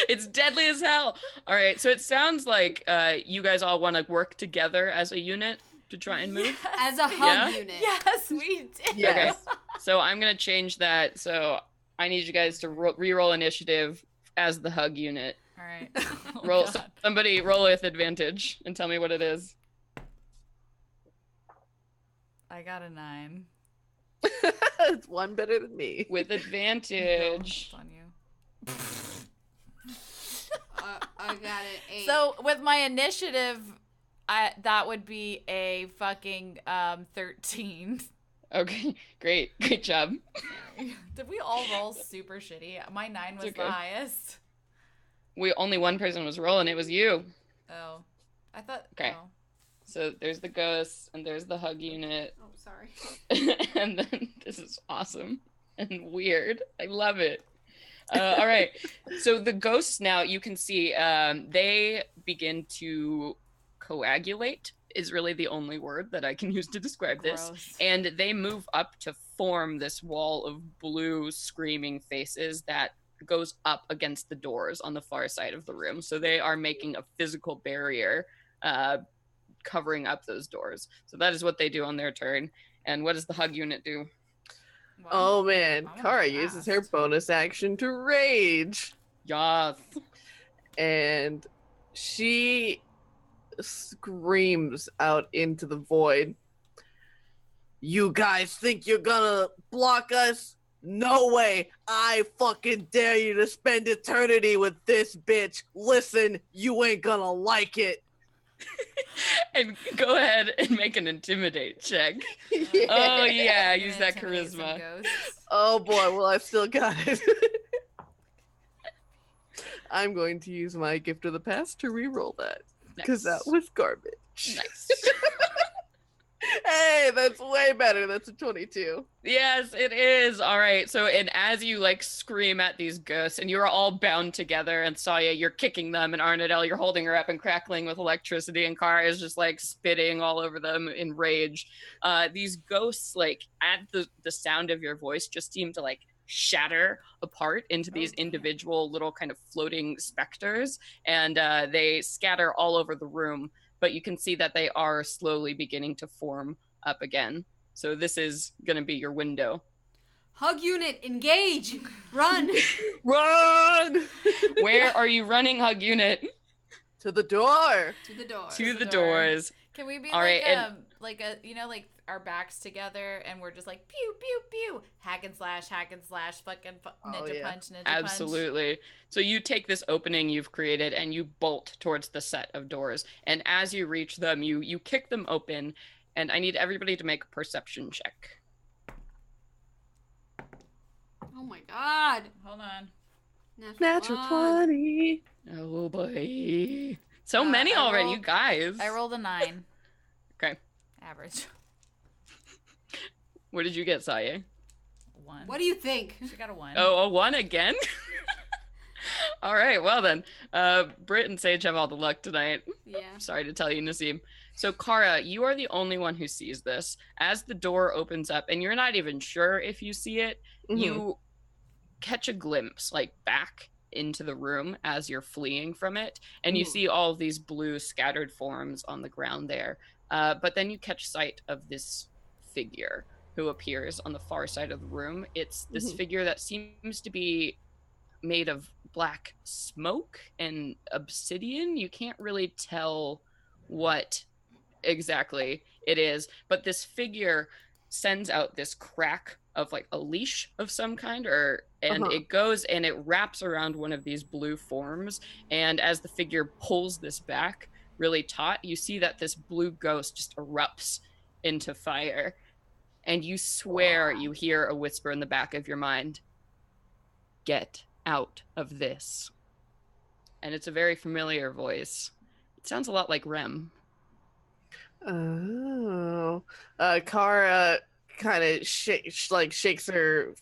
It's deadly as hell. All right, so it sounds like you guys all want to work together as a unit to try and move. Yes. As a hug Yeah? unit. Yes, we did. Yes. So I'm gonna change that. So I need you guys to re-roll initiative as the hug unit. All right. Oh, Roll God. somebody roll with advantage and tell me what it is. I got a 9. It's one better than me. With advantage. No, it's on you. I got it. 8. So with my initiative, that would be a fucking 13. Okay, great job. Did we all roll super shitty? My 9 was It's the okay. highest. Only one person was rolling. It was you. Oh, I thought. Okay. Oh. So there's the ghosts and there's the hug unit. Oh, sorry. And then this is awesome and weird. I love it. All right. So the ghosts now, you can see they begin to coagulate is really the only word that I can use to describe this. Gross. And they move up to form this wall of blue screaming faces that goes up against the doors on the far side of the room. So they are making a physical barrier covering up those doors. So that is what they do on their turn. And what does the hug unit do? Well, Oh man, I wanna Kara uses her blast. bonus action to rage. Yes. And she screams out into the void. You guys think you're gonna block us? No way! I fucking dare you to spend eternity with this bitch. Listen, you ain't gonna like it. And go ahead and make an intimidate check. Yeah. Oh yeah, I'm use gonna that intimidate some charisma. ghosts. Oh boy, well I've still got it. I'm going to use my gift of the past to re-roll that. Because that Nice. was garbage. Nice. Hey, that's way better. That's a 22. Yes, it is. All right. So, and as you like scream at these ghosts, and you're all bound together, and Saya, you're kicking them, and Arnadel, you're holding her up and crackling with electricity, and Kara is just like spitting all over them in rage. These ghosts, like at the sound of your voice, just seem to like shatter apart into these damn. individual little kind of floating specters, and they scatter all over the room. But you can see that they are slowly beginning to form up again. So this is going to be your window. Hug unit, engage! Run! Run! Where are you running, hug unit? To the door. To the door. To the door. doors. Can we be All like right, and- like a like our backs together and we're just like pew pew pew, hack and slash, fucking ninja yeah. punch, ninja punch. Absolutely. So you take this opening you've created and you bolt towards the set of doors. And as you reach them, you kick them open. And I need everybody to make a perception check. Oh my god. Hold on. Natural 20. Oh boy. So Uh, many I already, rolled- you guys. I rolled a 9. Okay. Average. What did you get, Saye? 1. What do you think? She got a 1. Oh, a 1 again? All right, well then. Britt and Sage have all the luck tonight. Yeah. Sorry to tell you, Nasim. So, Kara, you are the only one who sees this. As the door opens up, and you're not even sure if you see it, Mhm. you catch a glimpse, like, back into the room as you're fleeing from it, and you Mhm. see all of these blue scattered forms on the ground there. But then you catch sight of this figure who appears on the far side of the room. It's this Mhm. figure that seems to be made of black smoke and obsidian. You can't really tell what exactly it is, but this figure sends out this crack of like a leash of some kind, and it goes and it wraps around one of these blue forms, and as the figure pulls this back really taut, you see that this blue ghost just erupts into fire. And you swear you hear a whisper in the back of your mind. Get out of this. And it's a very familiar voice. It sounds a lot like Rem. Oh. Kara kind of shakes her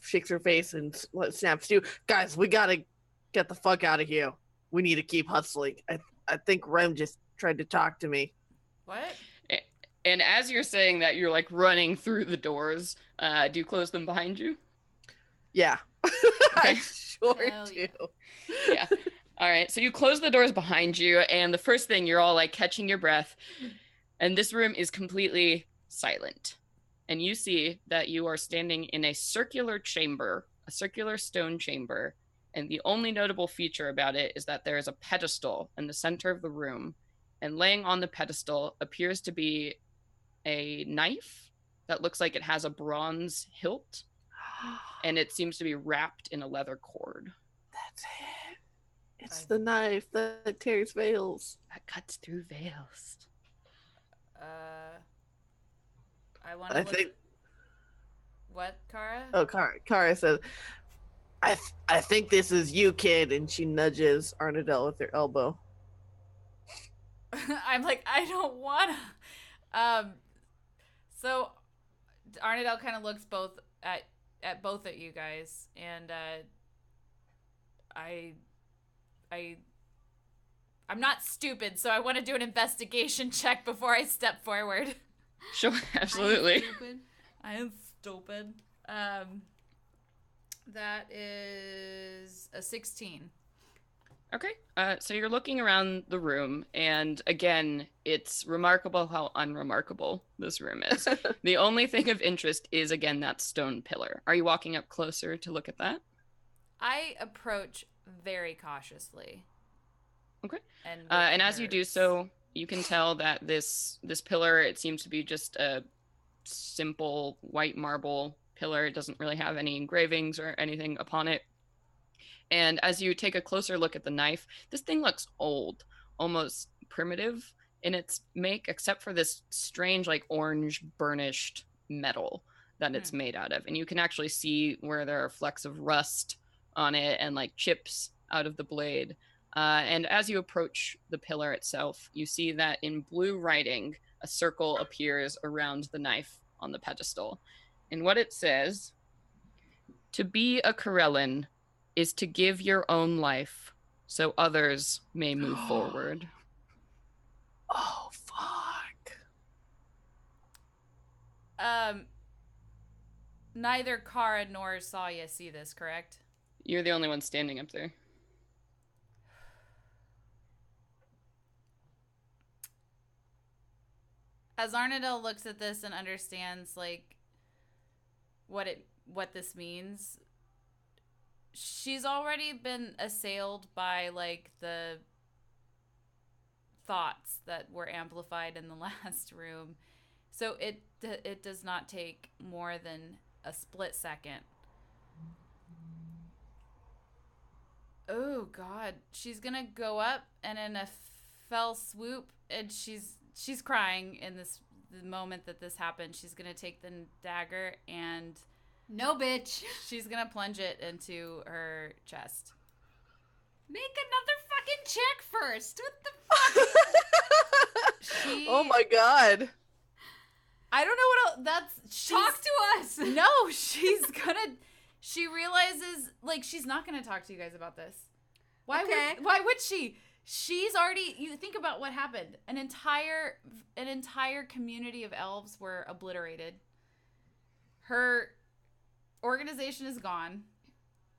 face and snaps to, guys, we gotta get the fuck out of here. We need to keep hustling. I think Rem just tried to talk to me. What? And as you're saying that, you're like running through the doors. Do you close them behind you? Yeah. Okay. I sure Hell do. Yeah. All right. So you close the doors behind you, and the first thing, you're all like catching your breath, and this room is completely silent. And you see that you are standing in a circular chamber, a circular stone chamber, and the only notable feature about it is that there is a pedestal in the center of the room, and laying on the pedestal appears to be a knife that looks like it has a bronze hilt, and it seems to be wrapped in a leather cord. That's it. It's the knife that tears veils. That cuts through veils. I want to look. think. What, Kara? Oh, Kara says, I think this is you, kid, and she nudges Arnadell with her elbow. I'm like, I don't wanna. So Arnadell kind of looks both at both of you guys, and I'm not stupid, so I want to do an investigation check before I step forward. Sure, absolutely. I am stupid. That is a 16. Okay, so you're looking around the room, and again, it's remarkable how unremarkable this room is. The only thing of interest is, again, that stone pillar. Are you walking up closer to look at that? I approach very cautiously. Okay. And as you do so, you can tell that this pillar, it seems to be just a simple white marble pillar. It doesn't really have any engravings or anything upon it. And as you take a closer look at the knife, this thing looks old, almost primitive in its make, except for this strange, like orange burnished metal that it's made out of. And you can actually see where there are flecks of rust on it and like chips out of the blade. And as you approach the pillar itself, you see that in blue writing, a circle appears around the knife on the pedestal. And what it says, to be a Corellan is to give your own life so others may move forward. Oh, fuck. Neither Kara nor Saya see this, correct? You're the only one standing up there. As Arnadell looks at this and understands like what this means, she's already been assailed by like the thoughts that were amplified in the last room. So it does not take more than a split second. Oh God, she's gonna go up and in a fell swoop, and she's crying in the moment that this happened. She's gonna take the dagger and no, bitch. she's gonna plunge it into her chest. Make another fucking check first. What the fuck? Oh my God. I don't know what else. Talk to us. No, she realizes, like, she's not gonna talk to you guys about this. Why would she? She's already, you think about what happened. An entire community of elves were obliterated. Her organization is gone.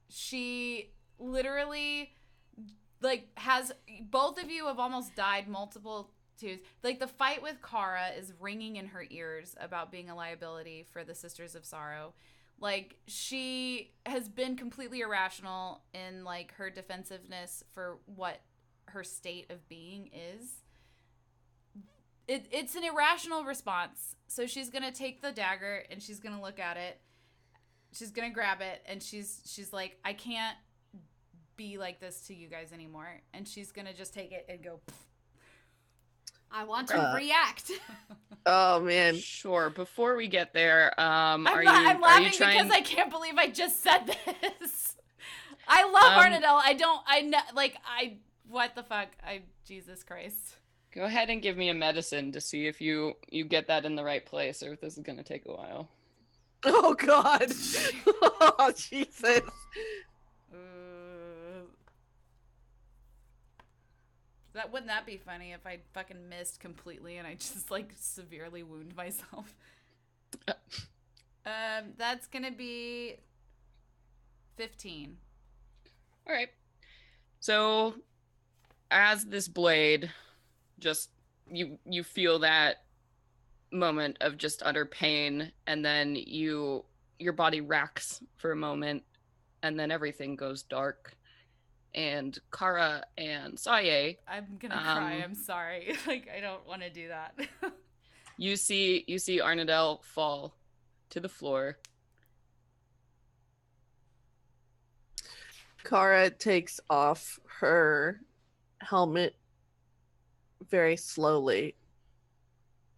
She literally, like, has, both of you have almost died multiple times. Like, the fight with Kara is ringing in her ears about being a liability for the Sisters of Sorrow. Like, she has been completely irrational in, like, her defensiveness for what her state of being is. It's an irrational response. So she's gonna take the dagger and she's gonna look at it. She's gonna grab it and she's like, I can't be like this to you guys anymore. And she's gonna just take it and go. I want to react. Oh man. Sure. Before we get there, I'm are laughing you trying? because I can't believe I just said this. I love Arnadell. What the fuck? Jesus Christ. Go ahead and give me a medicine to see if you get that in the right place, or if this is gonna take a while. Oh God. Oh Jesus. Wouldn't that be funny if I fucking missed completely and I just like severely wound myself? That's gonna be 15. All right. So, as this blade, just you feel that moment of just utter pain, and then your body racks for a moment, and then everything goes dark. And Kara and Saye, I'm gonna cry. I'm sorry. Like, I don't want to do that. you see Arnadell fall to the floor. Kara takes off her helmet very slowly,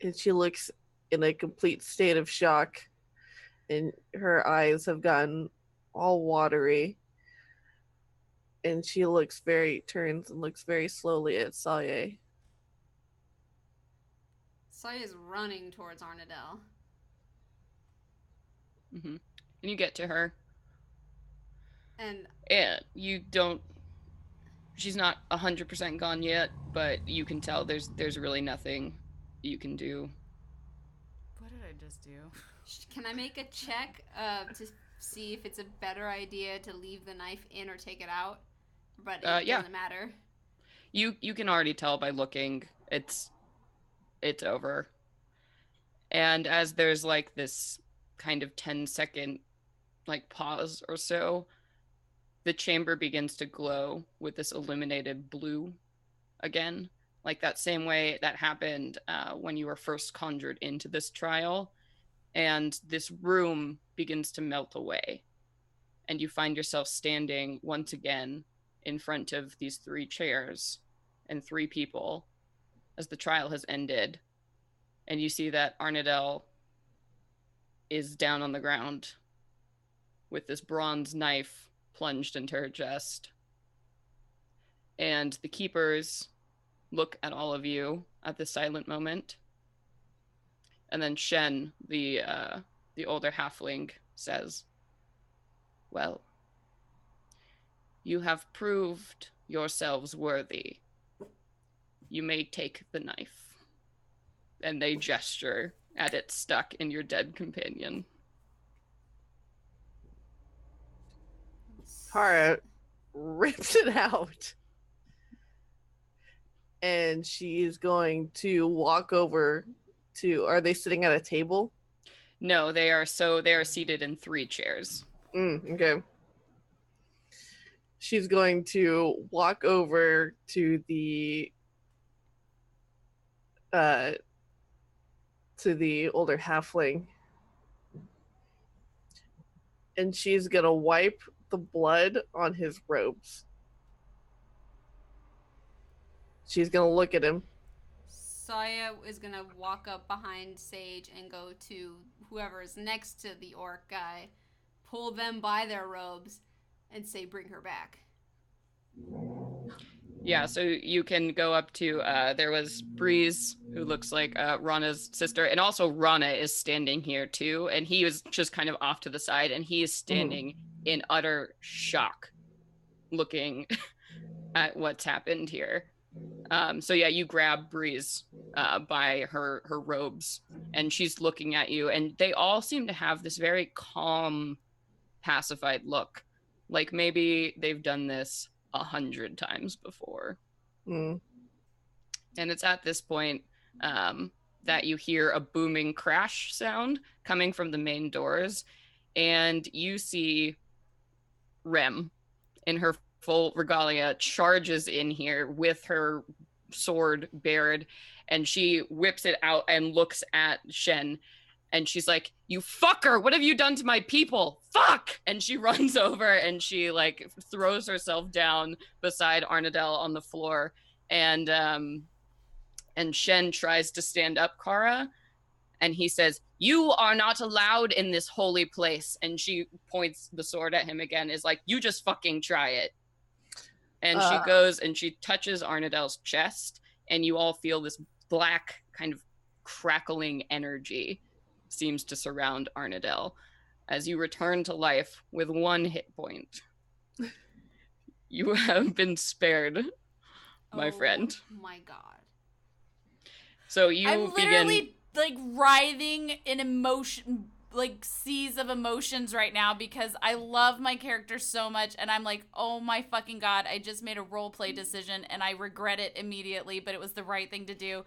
and she looks in a complete state of shock, and her eyes have gotten all watery, and she turns and looks very slowly at Saye. Saye is running towards Arnadell. Mm-hmm. And you get to her. And you don't. She's not 100% gone yet, but you can tell there's really nothing you can do. What did I just do? Can I make a check to see if it's a better idea to leave the knife in or take it out? But it doesn't matter. You can already tell by looking. It's over. And as there's like this kind of 10-second like pause or so, the chamber begins to glow with this illuminated blue again, like that same way that happened when you were first conjured into this trial. And this room begins to melt away, and you find yourself standing once again in front of these 3 chairs and 3 people as the trial has ended. And you see that Arnadell is down on the ground with this bronze knife plunged into her chest. And the keepers look at all of you at this silent moment. And then Shen, the older halfling, says, "Well, you have proved yourselves worthy. You may take the knife." And they gesture at it stuck in your dead companion. Kara rips it out, and she's going to walk over to. Are they sitting at a table? No, they are seated in 3 chairs. Okay. She's going to walk over to the older halfling, and she's gonna wipe the blood on his robes. She's gonna look at him. Saya is gonna walk up behind Sage and go to whoever is next to the orc guy, pull them by their robes, and say, "Bring her back." Yeah, so you can go up to, there was Breeze, who looks like Rana's sister, and also Rana is standing here too, and he was just kind of off to the side, and he is standing in utter shock, looking at what's happened here. So yeah, you grab Breeze by her robes, and she's looking at you, and they all seem to have this very calm, pacified look, like maybe they've done this 100 times before. And it's at this point that you hear a booming crash sound coming from the main doors, and you see Rem in her full regalia charges in here with her sword bared, and she whips it out and looks at Shen, and she's like, "You fucker, what have you done to my people? Fuck!" And she runs over and she like throws herself down beside Arnadell on the floor, and And Shen tries to stand up Kara, and he says, "You are not allowed in this holy place." And she points the sword at him again, is like, "You just fucking try it." And she goes and she touches Arnadel's chest, and you all feel this black kind of crackling energy seems to surround Arnadel as you return to life with 1 hit point. You have been spared, my friend. Oh my god. So you I'm literally begin... like writhing in emotion, like seas of emotions right now because I love my character so much, and I'm like, oh my fucking god, I just made a roleplay decision and I regret it immediately, but it was the right thing to do.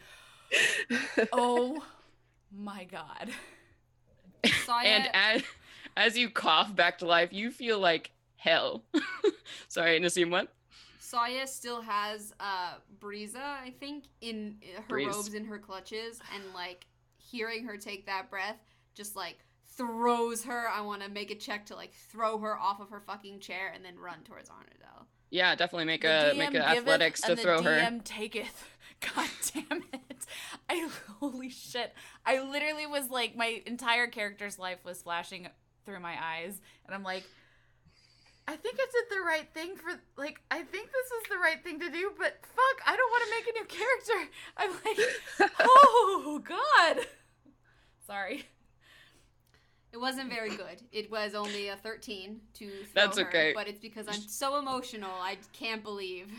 Oh my god. Saya, And as you cough back to life, you feel like hell. Sorry, Nassim, what? Saya still has Breeza, I think, in her robes in her clutches, and like hearing her take that breath just like throws her. I want to make a check to like throw her off of her fucking chair and then run towards Arnadel. Yeah, definitely make a athletics to throw her. The DM taketh. God damn it. Holy shit. I literally was like, my entire character's life was flashing through my eyes, and I'm like, I think I did the right thing I think this is the right thing to do, but fuck, I don't want to make a new character. I'm like, oh, God. Sorry. It wasn't very good. It was only a 13 to throw That's her, okay. but it's because I'm so emotional. I can't believe.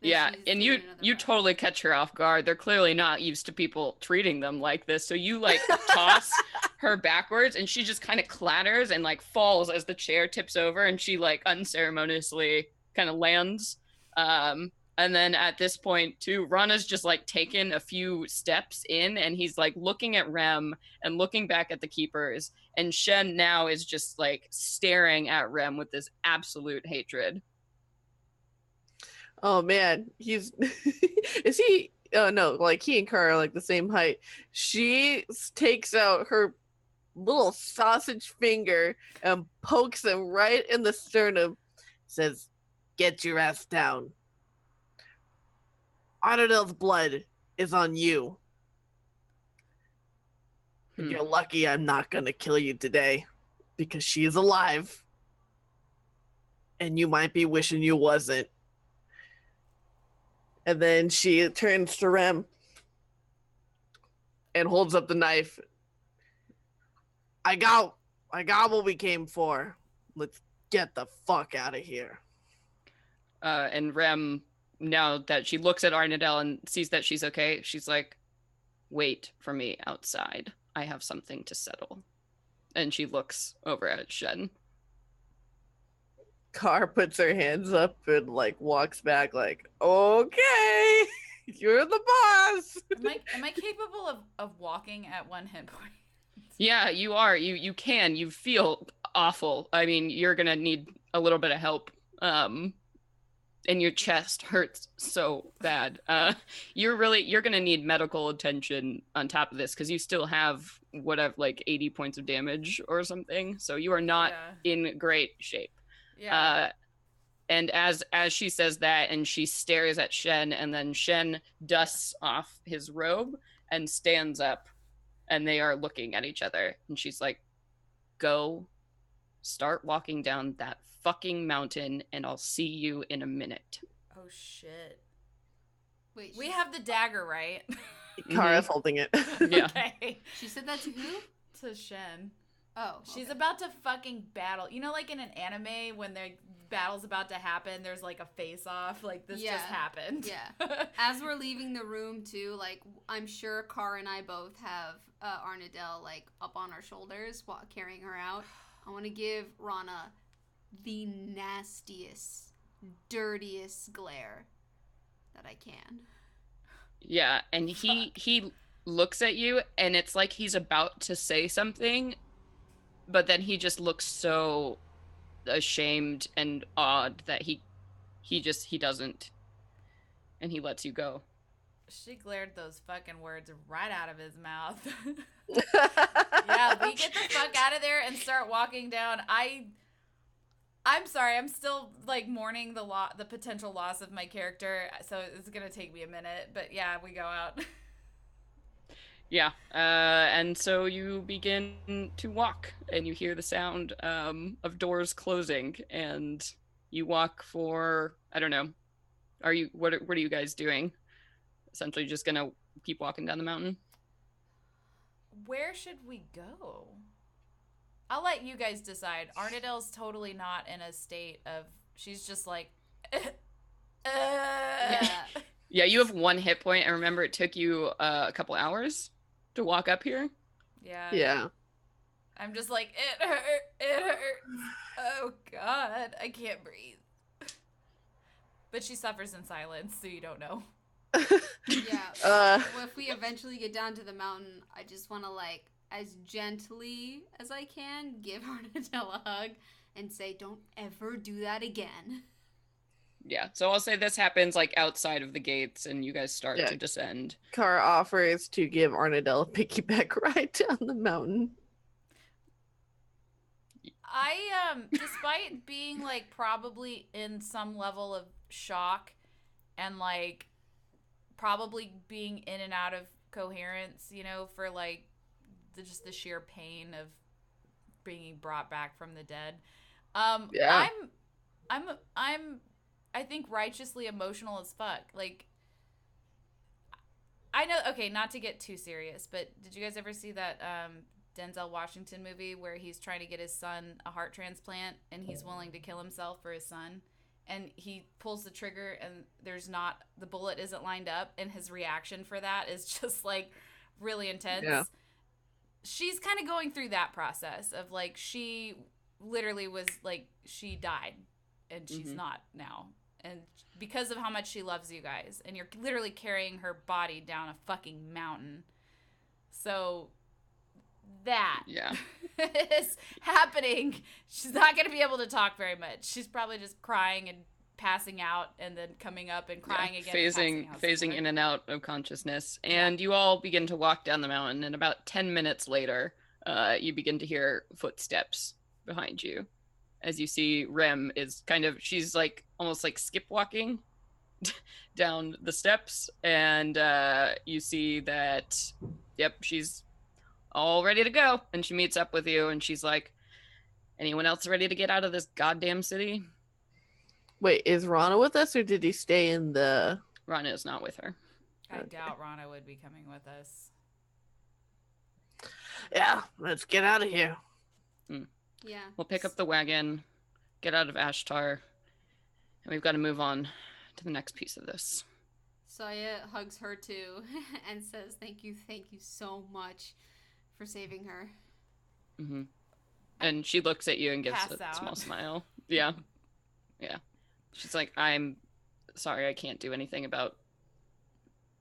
Yeah, and you totally catch her off guard. They're clearly not used to people treating them like this. So you like toss her backwards, and she just kind of clatters and like falls as the chair tips over, and she like unceremoniously kind of lands. And then at this point too, Rana's just like taken a few steps in, and he's like looking at Rem and looking back at the keepers, and Shen now is just like staring at Rem with this absolute hatred. Oh man, he's is he? Oh no, like he and Kara are like the same height. She takes out her little sausage finger and pokes him right in the sternum. Says, "Get your ass down. Arnadel's blood is on you. And you're lucky I'm not gonna kill you today, because she is alive. And you might be wishing you wasn't." And then she turns to Rem and holds up the knife. I got what we came for. Let's get the fuck out of here. And Rem, now that she looks at Arnadel and sees that she's okay, she's like, "Wait for me outside. I have something to settle." And she looks over at Shen. Car puts her hands up and like walks back like, "Okay, you're the boss." Am I capable of walking at 1 hit point? Yeah, you are. You can. You feel awful. I mean, you're gonna need a little bit of help. And your chest hurts so bad. You're gonna need medical attention on top of this, because you still have whatever, like 80 points of damage or something. So you are not in great shape. Yeah. And as she says that, and she stares at Shen, and then Shen dusts off his robe and stands up, and they are looking at each other, and she's like, "Go start walking down that fucking mountain, and I'll see you in a minute." Oh shit. Wait, we have the dagger, right? Kara's holding it. Yeah. Okay. She said that to who? To Shen. Oh, she's okay. about to fucking battle. You know, like in an anime when the battle's about to happen, there's like a face-off. Like, this just happened. Yeah. As we're leaving the room, too, like, I'm sure Kara and I both have Arnadel, like, up on our shoulders while carrying her out. I want to give Rana the nastiest, dirtiest glare that I can. Yeah, and he looks at you, and it's like he's about to say something, but then he just looks so ashamed and awed that he doesn't, and he lets you go. She glared those fucking words right out of his mouth. Yeah, we get the fuck out of there and start walking down. I I'm sorry. I'm still like mourning the potential loss of my character, so it's gonna take me a minute. But yeah, we go out. Yeah, and so you begin to walk, and you hear the sound of doors closing, and you walk for, I don't know, what are you guys doing? Essentially just gonna keep walking down the mountain? Where should we go? I'll let you guys decide. Arnadel's totally not in a state of. She's just like. Yeah. Yeah, you have 1 hit point, and remember it took you a couple hours to walk up here? Yeah. Yeah. I'm just like, it hurt. It hurts. Oh, God. I can't breathe. But she suffers in silence, so you don't know. Yeah. Uh, Well, if we eventually get down to the mountain, I just want to, like, as gently as I can, give Arnadel a hug and say, don't ever do that again. Yeah, so I'll say this happens like outside of the gates, and you guys start Yeah. to descend. Kara offers to give Arnadel a piggyback ride down the mountain. Despite being like probably in some level of shock and like probably being in and out of coherence, you know, for like just the sheer pain of being brought back from the dead. Yeah. I think righteously emotional as fuck. Like, I know, okay, not to get too serious, but did you guys ever see that Denzel Washington movie where he's trying to get his son a heart transplant and he's willing to kill himself for his son? And he pulls the trigger and the bullet isn't lined up, and his reaction for that is just like really intense. Yeah. She's kind of going through that process of like, she literally was like, she died and she's not now. And because of how much she loves you guys, and you're literally carrying her body down a fucking mountain. So that is happening. She's not going to be able to talk very much. She's probably just crying and passing out and then coming up and crying again. Phasing in and out of consciousness. And you all begin to walk down the mountain, and about 10 minutes later, you begin to hear footsteps behind you. As you see, Rem is she's like almost like skip walking down the steps, and you see that, yep, she's all ready to go, and she meets up with you, and she's like, anyone else ready to get out of this goddamn city? Wait, is Rana with us, or did he stay in the... Rana is not with her. I doubt Rana would be coming with us. Yeah, let's get out of here. Yeah. We'll pick up the wagon, get out of Ashtar, and we've got to move on to the next piece of this. Saya hugs her too and says, thank you so much for saving her. Mm-hmm. And she looks at you and gives a small smile. Yeah. She's like, I'm sorry, I can't do anything about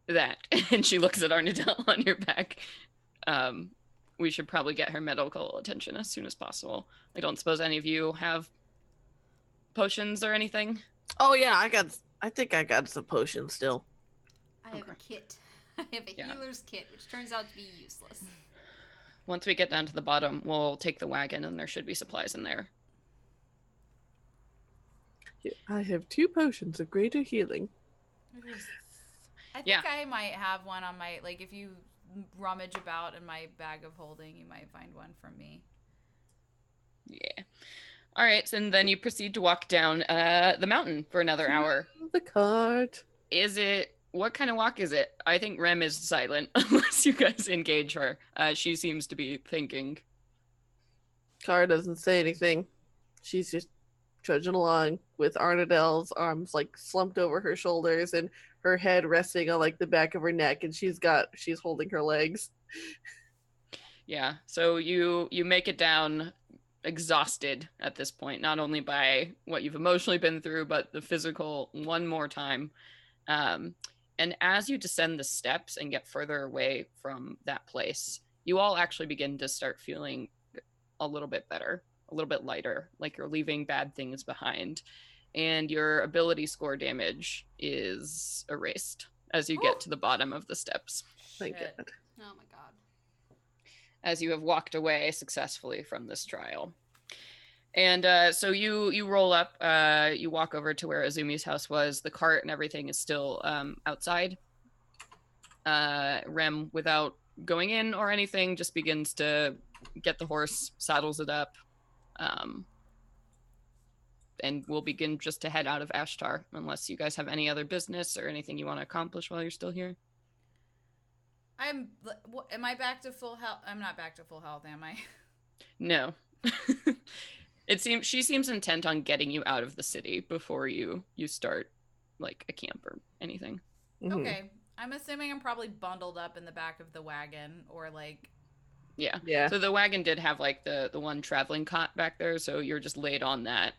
that. And she looks at Arnadel on your back. We should probably get her medical attention as soon as possible. I don't suppose any of you have potions or anything? Oh yeah, I think I got some potions still. I have a kit. I have a healer's kit, which turns out to be useless. Once we get down to the bottom, we'll take the wagon, and there should be supplies in there. I have 2 potions of greater healing. I think I might have one on my, like, if you rummage about in my bag of holding, you might find one from me. Yeah. All right, and then you proceed to walk down the mountain for another hour. The cart. What kind of walk is it? I think Rem is silent unless you guys engage her. She seems to be thinking. Kara doesn't say anything. She's just trudging along with Arnadel's arms like slumped over her shoulders and her head resting on like the back of her neck, and she's holding her legs. Yeah, so you make it down exhausted at this point, not only by what you've emotionally been through, but the physical one more time. And as you descend the steps and get further away from that place, you all actually begin to start feeling a little bit better, a little bit lighter, like you're leaving bad things behind. And your ability score damage is erased as you get to the bottom of the steps. Thank God. Oh my god. As you have walked away successfully from this trial. And so you roll up, you walk over to where Azumi's house was. The cart and everything is still outside. Rem, without going in or anything, just begins to get the horse, saddles it up, and we'll begin just to head out of Ashtar, unless you guys have any other business or anything you want to accomplish while you're still here. Am I back to full health? I'm not back to full health, am I? No. She seems intent on getting you out of the city before you start like a camp or anything. Mhm. Okay. I'm assuming I'm probably bundled up in the back of the wagon or like. Yeah. So the wagon did have like the one traveling cot back there, so you're just laid on that.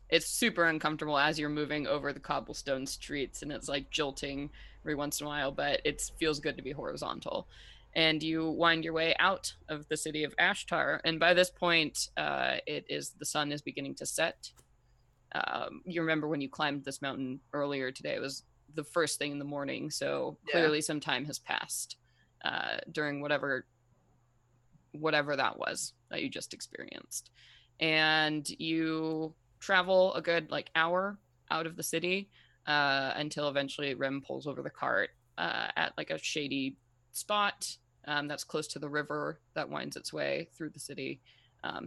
It's super uncomfortable as you're moving over the cobblestone streets, and it's like jolting every once in a while, but it feels good to be horizontal. And you wind your way out of the city of Ashtar, and by this point, the sun is beginning to set. You remember when you climbed this mountain earlier today? It was the first thing in the morning, so clearly some time has passed during whatever that was that you just experienced. And you travel a good like hour out of the city until eventually Rem pulls over the cart at like a shady spot that's close to the river that winds its way through the city.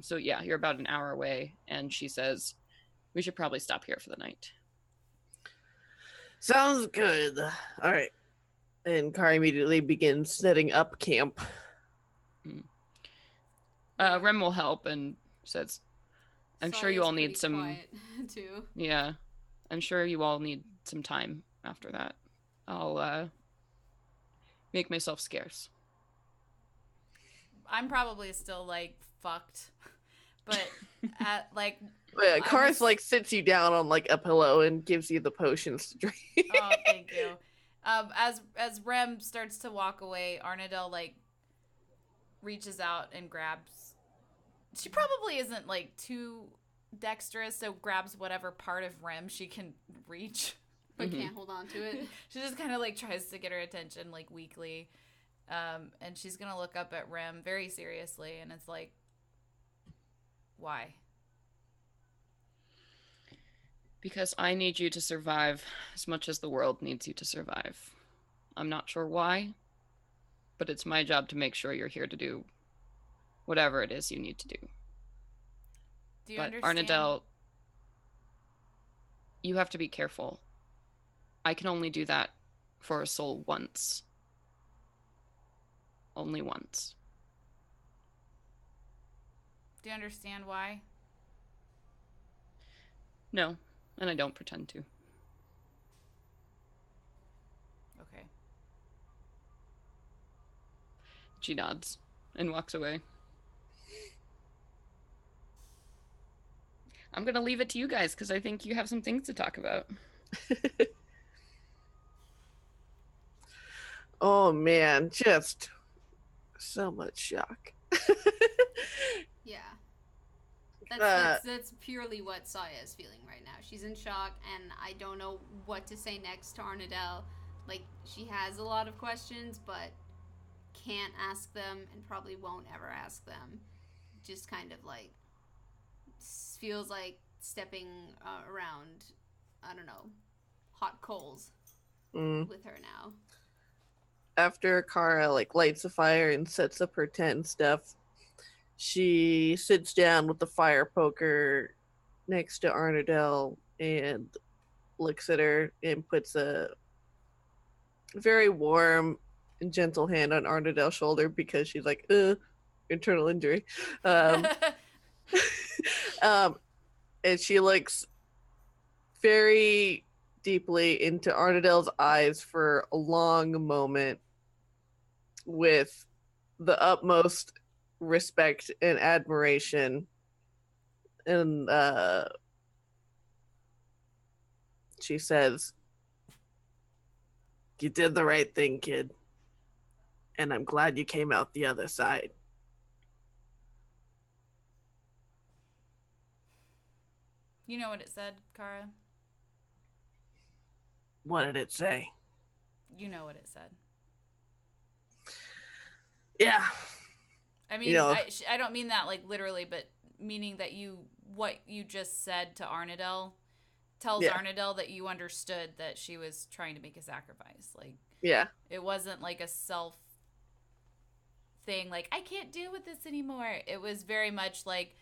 So yeah, you're about an hour away, and she says, we should probably stop here for the night. Sounds good. All right. And Kara immediately begins setting up camp. Rem will help and says, I'm sure you all need some quiet too. Yeah. I'm sure you all need some time after that. I'll make myself scarce. I'm probably still like fucked. But at like Yeah, Kara's like sits you down on like a pillow and gives you the potions to drink. Oh, thank you. As Rem starts to walk away, Arnadel like reaches out and grabs. She probably isn't like too dexterous, so grabs whatever part of Rem she can reach, but can't hold on to it. She just kind of like tries to get her attention like weakly, and she's gonna look up at Rem very seriously, and it's like, why? Because I need you to survive as much as the world needs you to survive. I'm not sure why, but it's my job to make sure you're here to do whatever it is you need to do. Do you understand? Arnadel, you have to be careful. I can only do that for a soul once. Only once. Do you understand why? No, and I don't pretend to. Okay. She nods and walks away. I'm going to leave it to you guys because I think you have some things to talk about. Oh man, just so much shock. Yeah. That's purely what Saya is feeling right now. She's in shock, and I don't know what to say next to Arnadel. Like, she has a lot of questions, but can't ask them and probably won't ever ask them. Just kind of like feels like stepping around, I don't know, hot coals with her now. After Kara like lights a fire and sets up her tent and stuff, she sits down with the fire poker next to Arnadel and looks at her and puts a very warm and gentle hand on Arnadel's shoulder because she's like, internal injury. And she looks very deeply into Arnadel's eyes for a long moment with the utmost respect and admiration. And she says, "You did the right thing, kid. And I'm glad you came out the other side." You know what it said, Kara? What did it say? You know what it said. Yeah. I mean, I don't mean that like literally, but meaning that you what you just said to Arnadel tells Yeah. Arnadel that you understood that she was trying to make a sacrifice. Like, Yeah. it wasn't like a self thing, like, I can't deal with this anymore. It was very much like,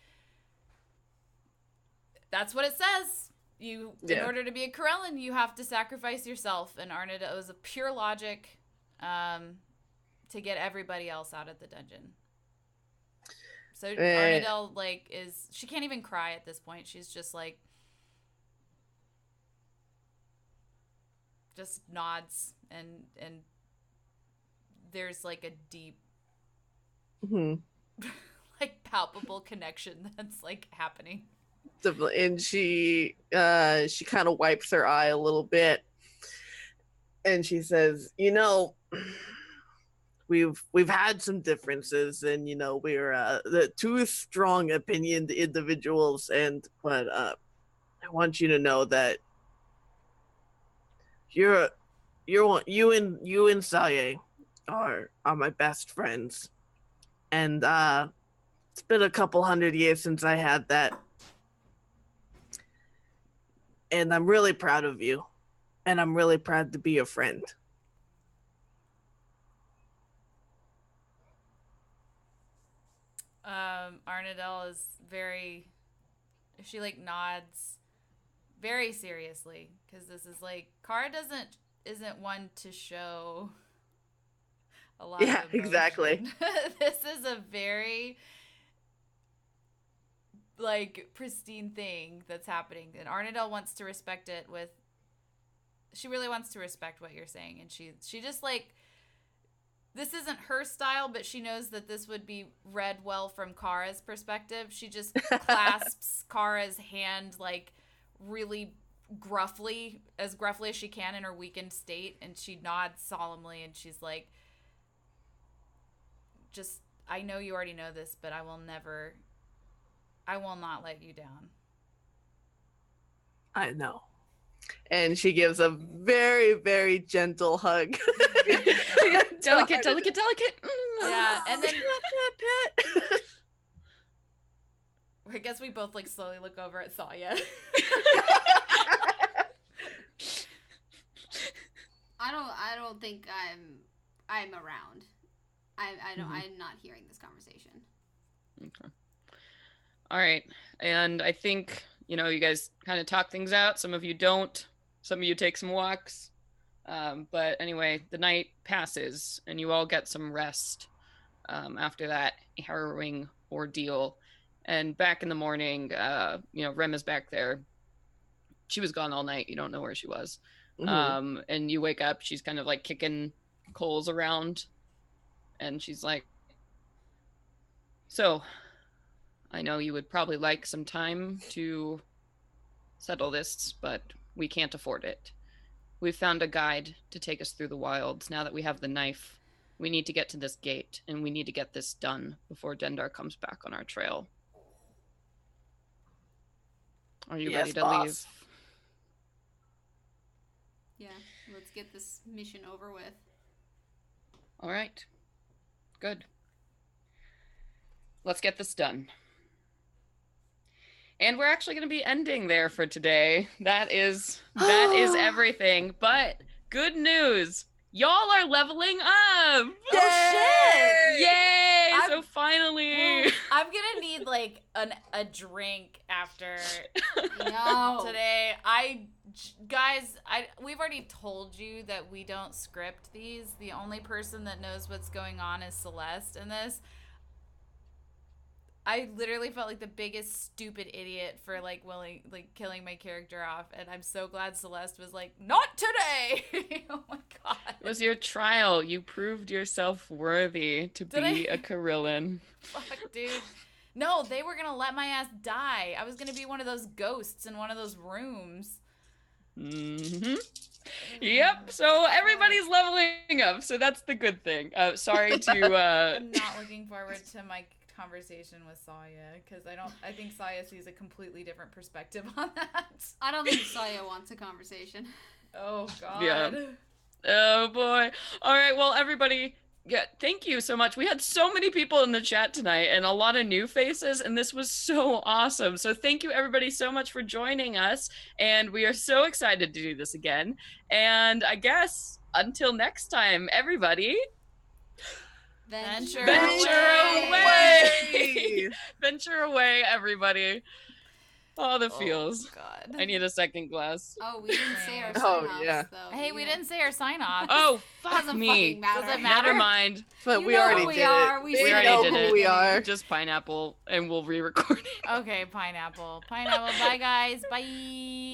that's what it says. In order to be a Corellan, you have to sacrifice yourself. And Arnadel, it was a pure logic to get everybody else out of the dungeon. So Arnadel, like, she can't even cry at this point. She's just like, just nods, and there's like a deep, like, palpable connection that's like happening. And she kind of wipes her eye a little bit, and she says, we've had some differences, and we're the two strong opinioned individuals, but I want you to know that you and Saye are my best friends, and it's been a couple 100 years since I had that. And I'm really proud of you. And I'm really proud to be your friend. Arnadel is she like nods very seriously, because this is like, Kara isn't one to show a lot of emotion. Exactly. This is a very like pristine thing that's happening, and Arnadel wants to respect it she really wants to respect what you're saying, and she just like, this isn't her style, but she knows that this would be read well from Kara's perspective. She just clasps Kara's hand like really gruffly as she can in her weakened state, and she nods solemnly, and she's like, just, I know you already know this, but I will not let you down. I know. And she gives a very, very gentle hug. Delicate. Yeah, and then I guess we both like slowly look over at Saya. I don't think I'm around. I'm not hearing this conversation. Okay. All right. And I think, you guys kind of talk things out. Some of you don't. Some of you take some walks. But anyway, the night passes and you all get some rest after that harrowing ordeal. And back in the morning, Rem is back there. She was gone all night. You don't know where she was. And you wake up, she's kind of like kicking coals around. And she's like, so, I know you would probably like some time to settle this, but we can't afford it. We've found a guide to take us through the wilds. Now that we have the knife, we need to get to this gate, and we need to get this done before Dendar comes back on our trail. Are you ready to leave? Yeah, let's get this mission over with. All right. Good. Let's get this done. And we're actually going to be ending there for today. That is everything. But good news. Y'all are leveling up. Oh, shit. Yay. So finally. I'm going to need like a drink after No. today. We've already told you that we don't script these. The only person that knows what's going on is Celeste in this. I literally felt like the biggest stupid idiot for like killing my character off, and I'm so glad Celeste was like, not today. Oh my god. It was your trial. You proved yourself worthy to be a Corellan. Fuck, dude. No, they were gonna let my ass die. I was gonna be one of those ghosts in one of those rooms. Mm-hmm. Yep. So everybody's leveling up. So that's the good thing. Sorry to. I'm not looking forward to my conversation with Saya, because I think Saya sees a completely different perspective on that. I don't think Saya wants a conversation. Oh god. Yeah. Oh boy. All right, well everybody, Yeah, thank you so much. We had so many people in the chat tonight and a lot of new faces, and this was so awesome. So thank you everybody so much for joining us, and we are so excited to do this again. And I guess until next time, everybody, Venture away! Venture away, everybody. Oh, the Oh, feels. God. I need a second glass. Oh, we didn't say our Oh, sign-offs, yeah. though. Hey, we didn't say our sign off. Oh, fuck Doesn't me. fucking matter. Does it matter? Never mind. But You we know already who we did are. it. We They already know did who it. we are. Just pineapple, and we'll re-record it. Okay, pineapple. Pineapple. Bye, guys. Bye.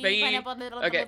Bye. Pineapple. Okay.